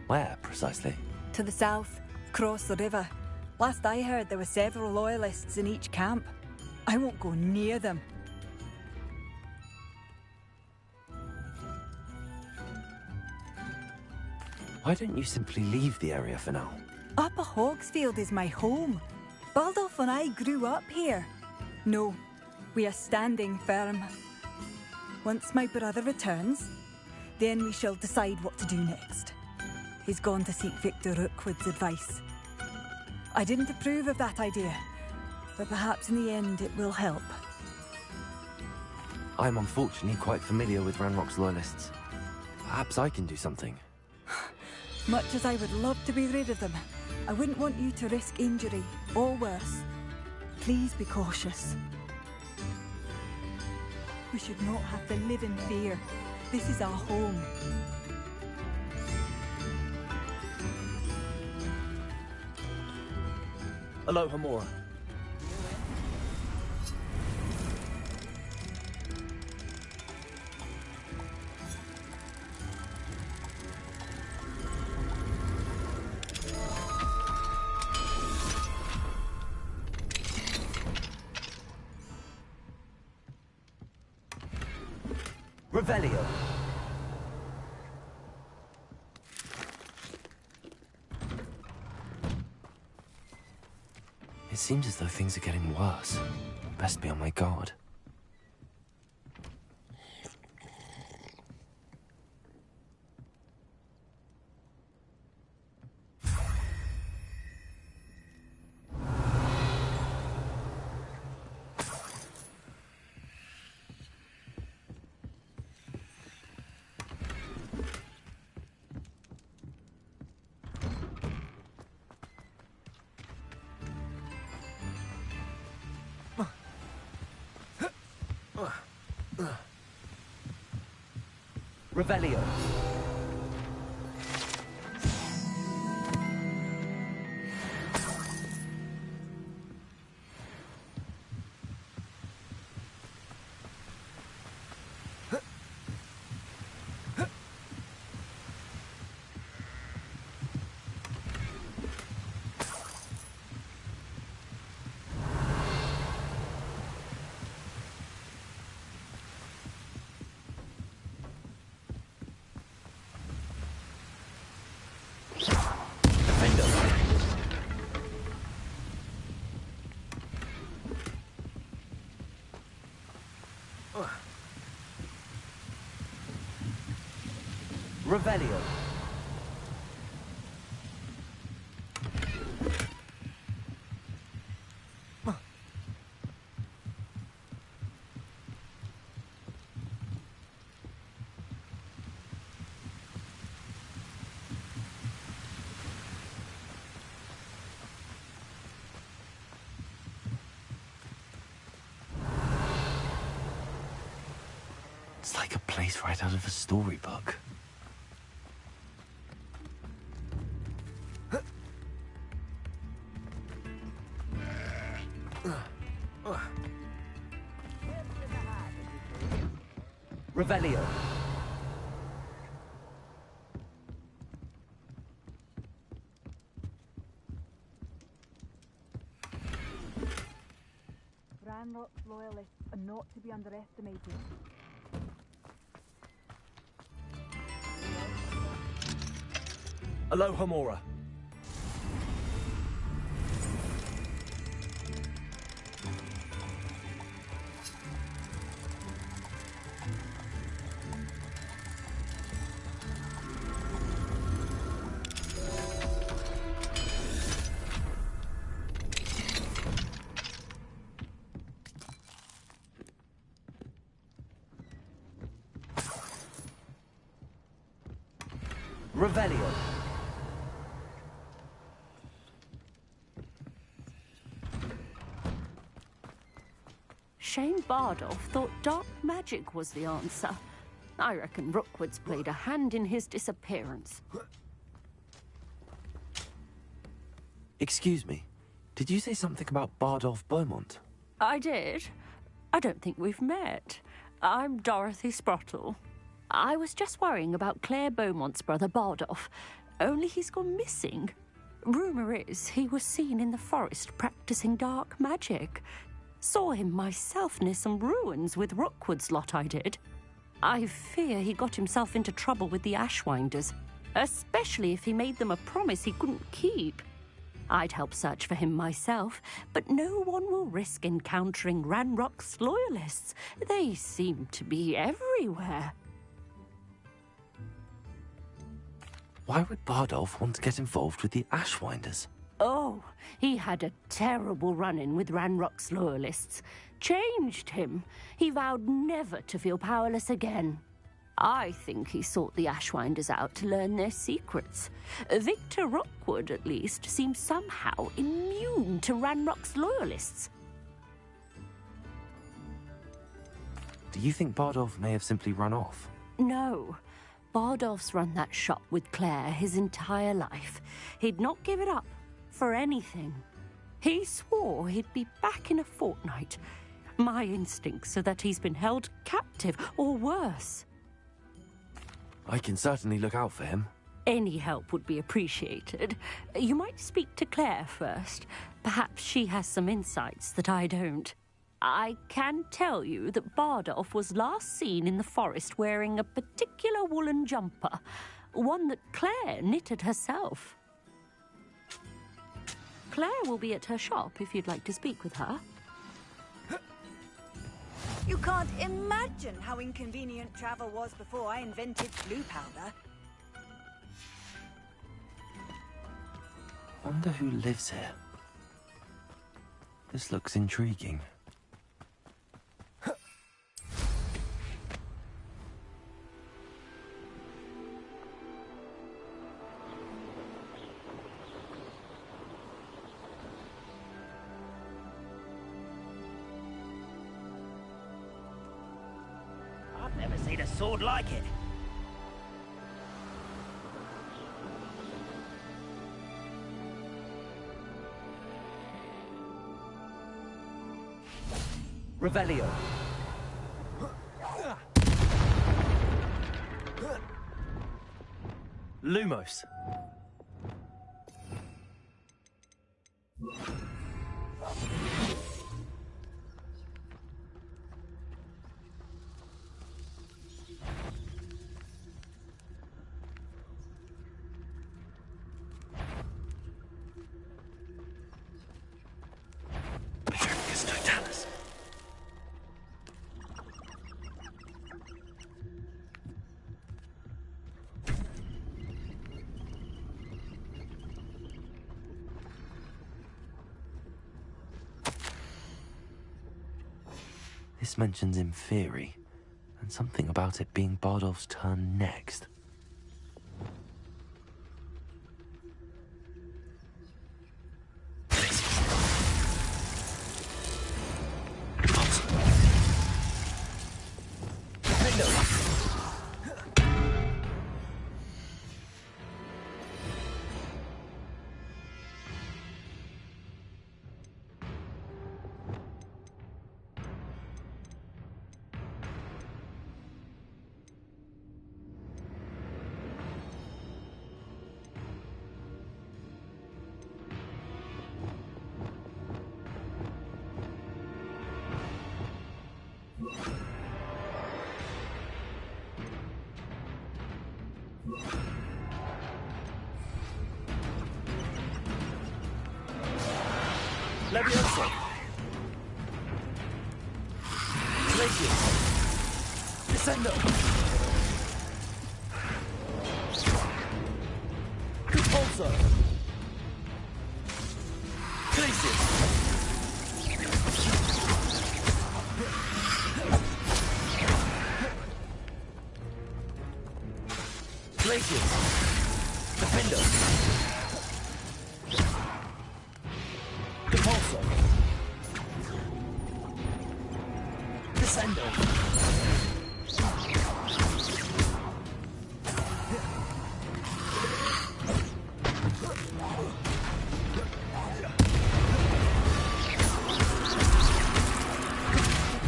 Where, precisely? To the south, across the river. Last I heard, there were several loyalists in each camp. I won't go near them. Why don't you simply leave the area for now? Upper Hogsfield is my home. Baldolf and I grew up here. No, we are standing firm. Once my brother returns, then we shall decide what to do next. He's gone to seek Victor Rookwood's advice. I didn't approve of that idea, but perhaps in the end it will help. I'm unfortunately quite familiar with Ranrock's loyalists. Perhaps I can do something. Much as I would love to be rid of them, I wouldn't want you to risk injury, or worse. Please be cautious. We should not have to live in fear. This is our home. Aloha Mora. Revelio. It seems as though things are getting worse. Best be on my guard. Revelio. Revelio. It's like a place right out of a storybook. Revelio. Ranrock's loyalists are not to be underestimated. Aloha Mora. Revelio. Shane Bardolph thought dark magic was the answer. I reckon Rookwood's played a hand in his disappearance. Excuse me. Did you say something about Bardolph Beaumont? I did. I don't think we've met. I'm Dorothy Sprottle. I was just worrying about Claire Beaumont's brother Bardolph. Only he's gone missing. Rumour is he was seen in the forest practicing dark magic. Saw him myself near some ruins with Rookwood's lot, I did. I fear he got himself into trouble with the Ashwinders, especially if he made them a promise he couldn't keep. I'd help search for him myself, but no one will risk encountering Ranrock's loyalists. They seem to be everywhere. Why would Bardolph want to get involved with the Ashwinders? Oh, he had a terrible run-in with Ranrock's loyalists. Changed him. He vowed never to feel powerless again. I think he sought the Ashwinders out to learn their secrets. Victor Rookwood, at least, seems somehow immune to Ranrock's loyalists. Do you think Bardolph may have simply run off? No. Bardolph's run that shop with Claire his entire life. He'd not give it up for anything. He swore he'd be back in a fortnight. My instincts are that he's been held captive, or worse. I can certainly look out for him. Any help would be appreciated. You might speak to Claire first. Perhaps she has some insights that I don't. I can tell you that Bardolph was last seen in the forest wearing a particular woolen jumper, one that Claire knitted herself. Claire will be at her shop if you'd like to speak with her. You can't imagine how inconvenient travel was before I invented blue powder. Wonder who lives here. This looks intriguing. I've never seen a sword like it. Revelio. Lumos. This mentions Inferi, and something about it being Bardolph's turn next. Levioso. Glacius. Descendo. Repulsor. Glacius. Glacius. Defendo. Repulsor. Descendo.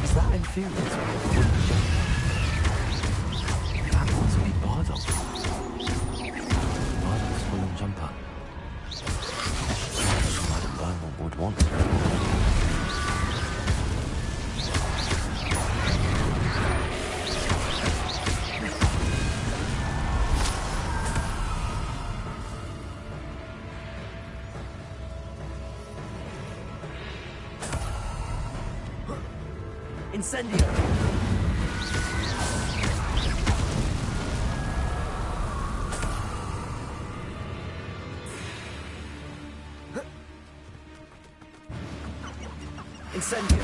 Is that inferior to me? That must be Bardolph. Bardolph's woolen jumper. Incendio! Incendio!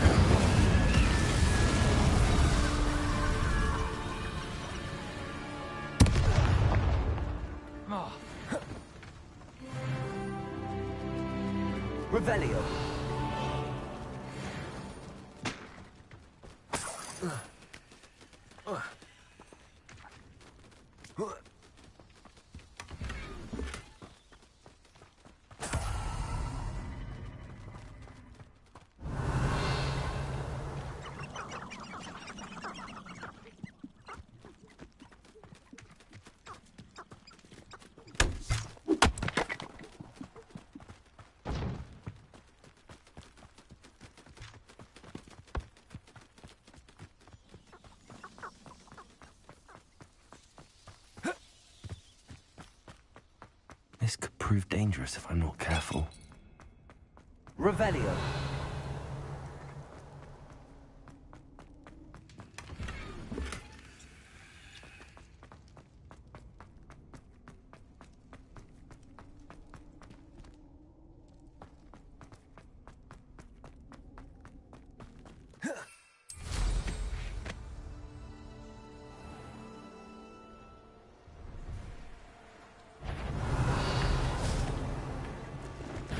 Revelio! This could prove dangerous if I'm not careful. Revelio!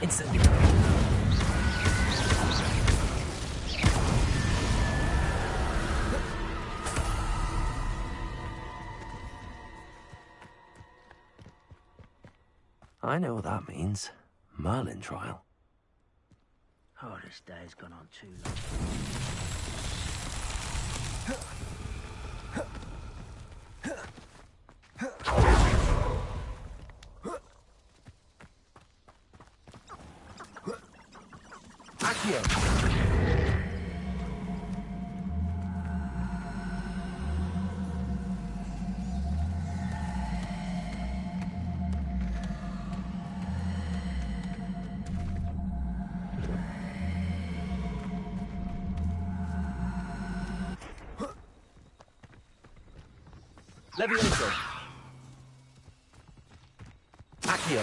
Incendio! I know what that means. Merlin trial. Oh, this day's gone on too long. Levioso! Accio!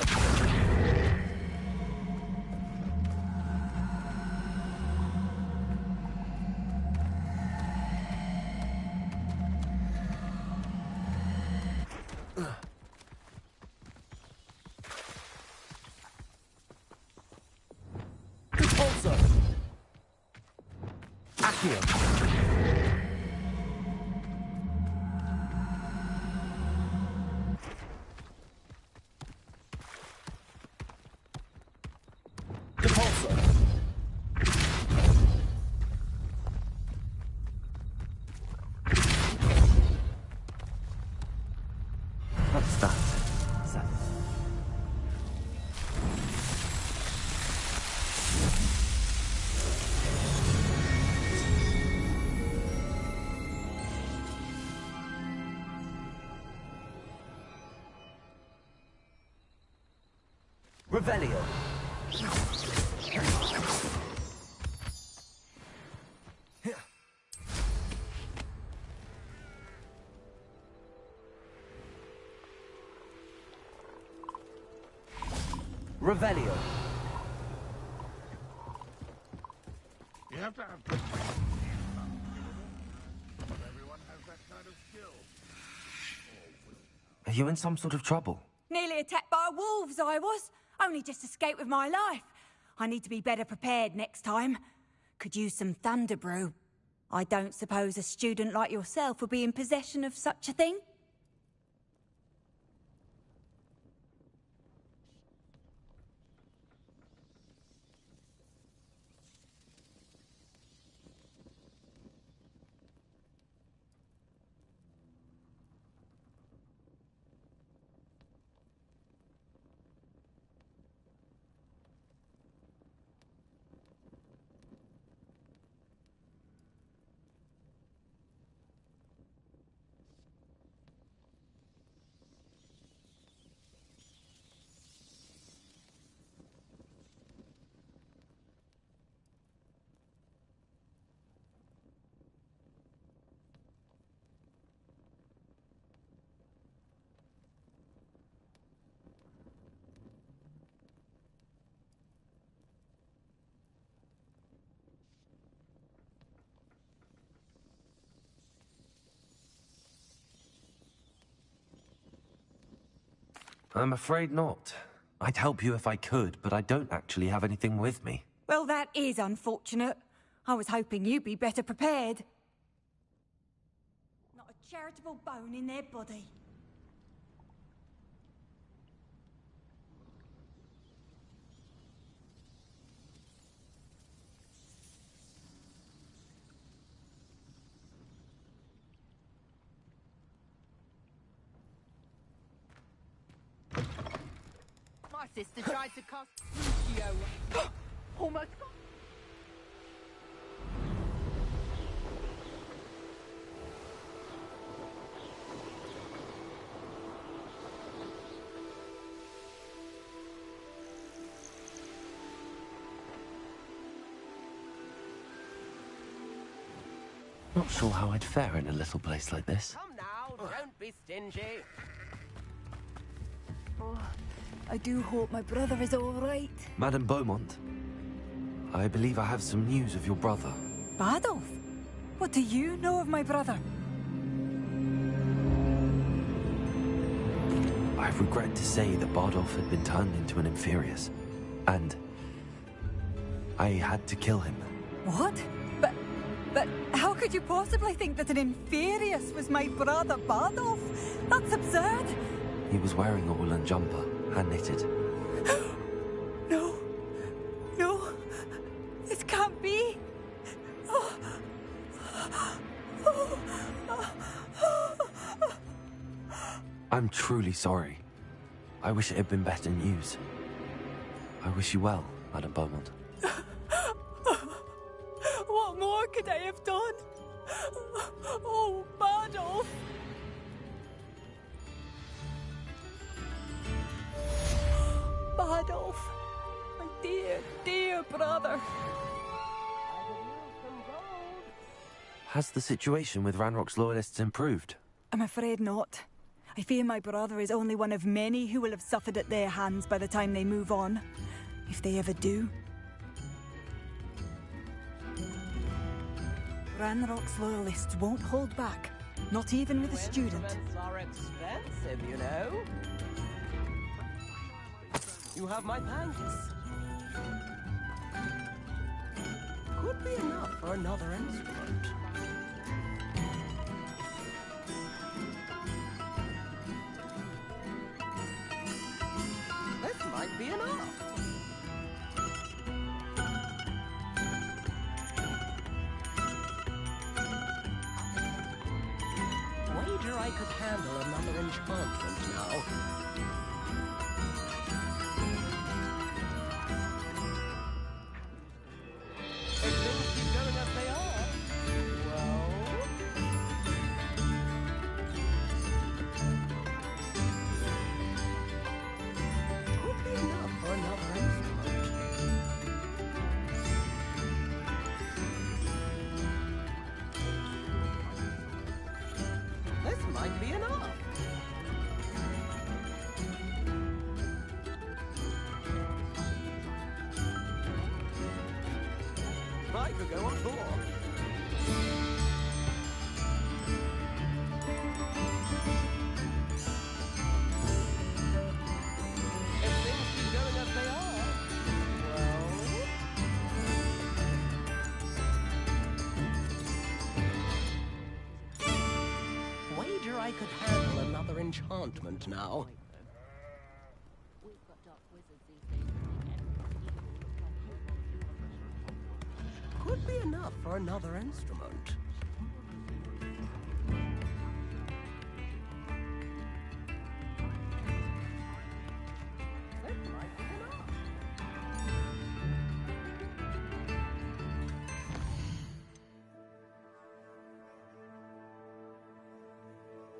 Repulsor! Accio! What's that? Is that... Revelio! Revelio. You have to have good training. Not everyone has that kind of skill. Are you in some sort of trouble? Nearly attacked by wolves, I was. Only just escaped with my life. I need to be better prepared next time. Could use some thunder brew. I don't suppose a student like yourself would be in possession of such a thing? I'm afraid not. I'd help you if I could, but I don't actually have anything with me. Well, that is unfortunate. I was hoping you'd be better prepared. Not a charitable bone in their body. My sister tried to cast Lucio. Almost got... Not sure how I'd fare in a little place like this. Come now, don't be stingy. Oh, I do hope my brother is all right. Madame Beaumont, I believe I have some news of your brother. Badolf? What do you know of my brother? I regret to say that Bardolph had been turned into an Inferius, and I had to kill him. What? But how could you possibly think that an Inferius was my brother Bardolph? That's absurd. He was wearing a woolen jumper, hand-knitted. No. No. This can't be. I'm truly sorry. I wish it had been better news. I wish you well, Madame Beaumont. What more could I have done? Oh, Bardolph! Bardolph, my dear, dear brother. Has the situation with Ranrock's loyalists improved? I'm afraid not. I fear my brother is only one of many who will have suffered at their hands by the time they move on. If they ever do. Ranrock's loyalists won't hold back. Not even with a student. Instruments are expensive, you know. You have my thanks. Could be enough for another instrument. This might be enough. Wager I could handle another enchantment now. If things keep going as they are, well... could be enough for another instrument. This might be enough. I could go on tour. If things keep going as they are, well... wager I could handle another enchantment now. Could be enough for another instrument.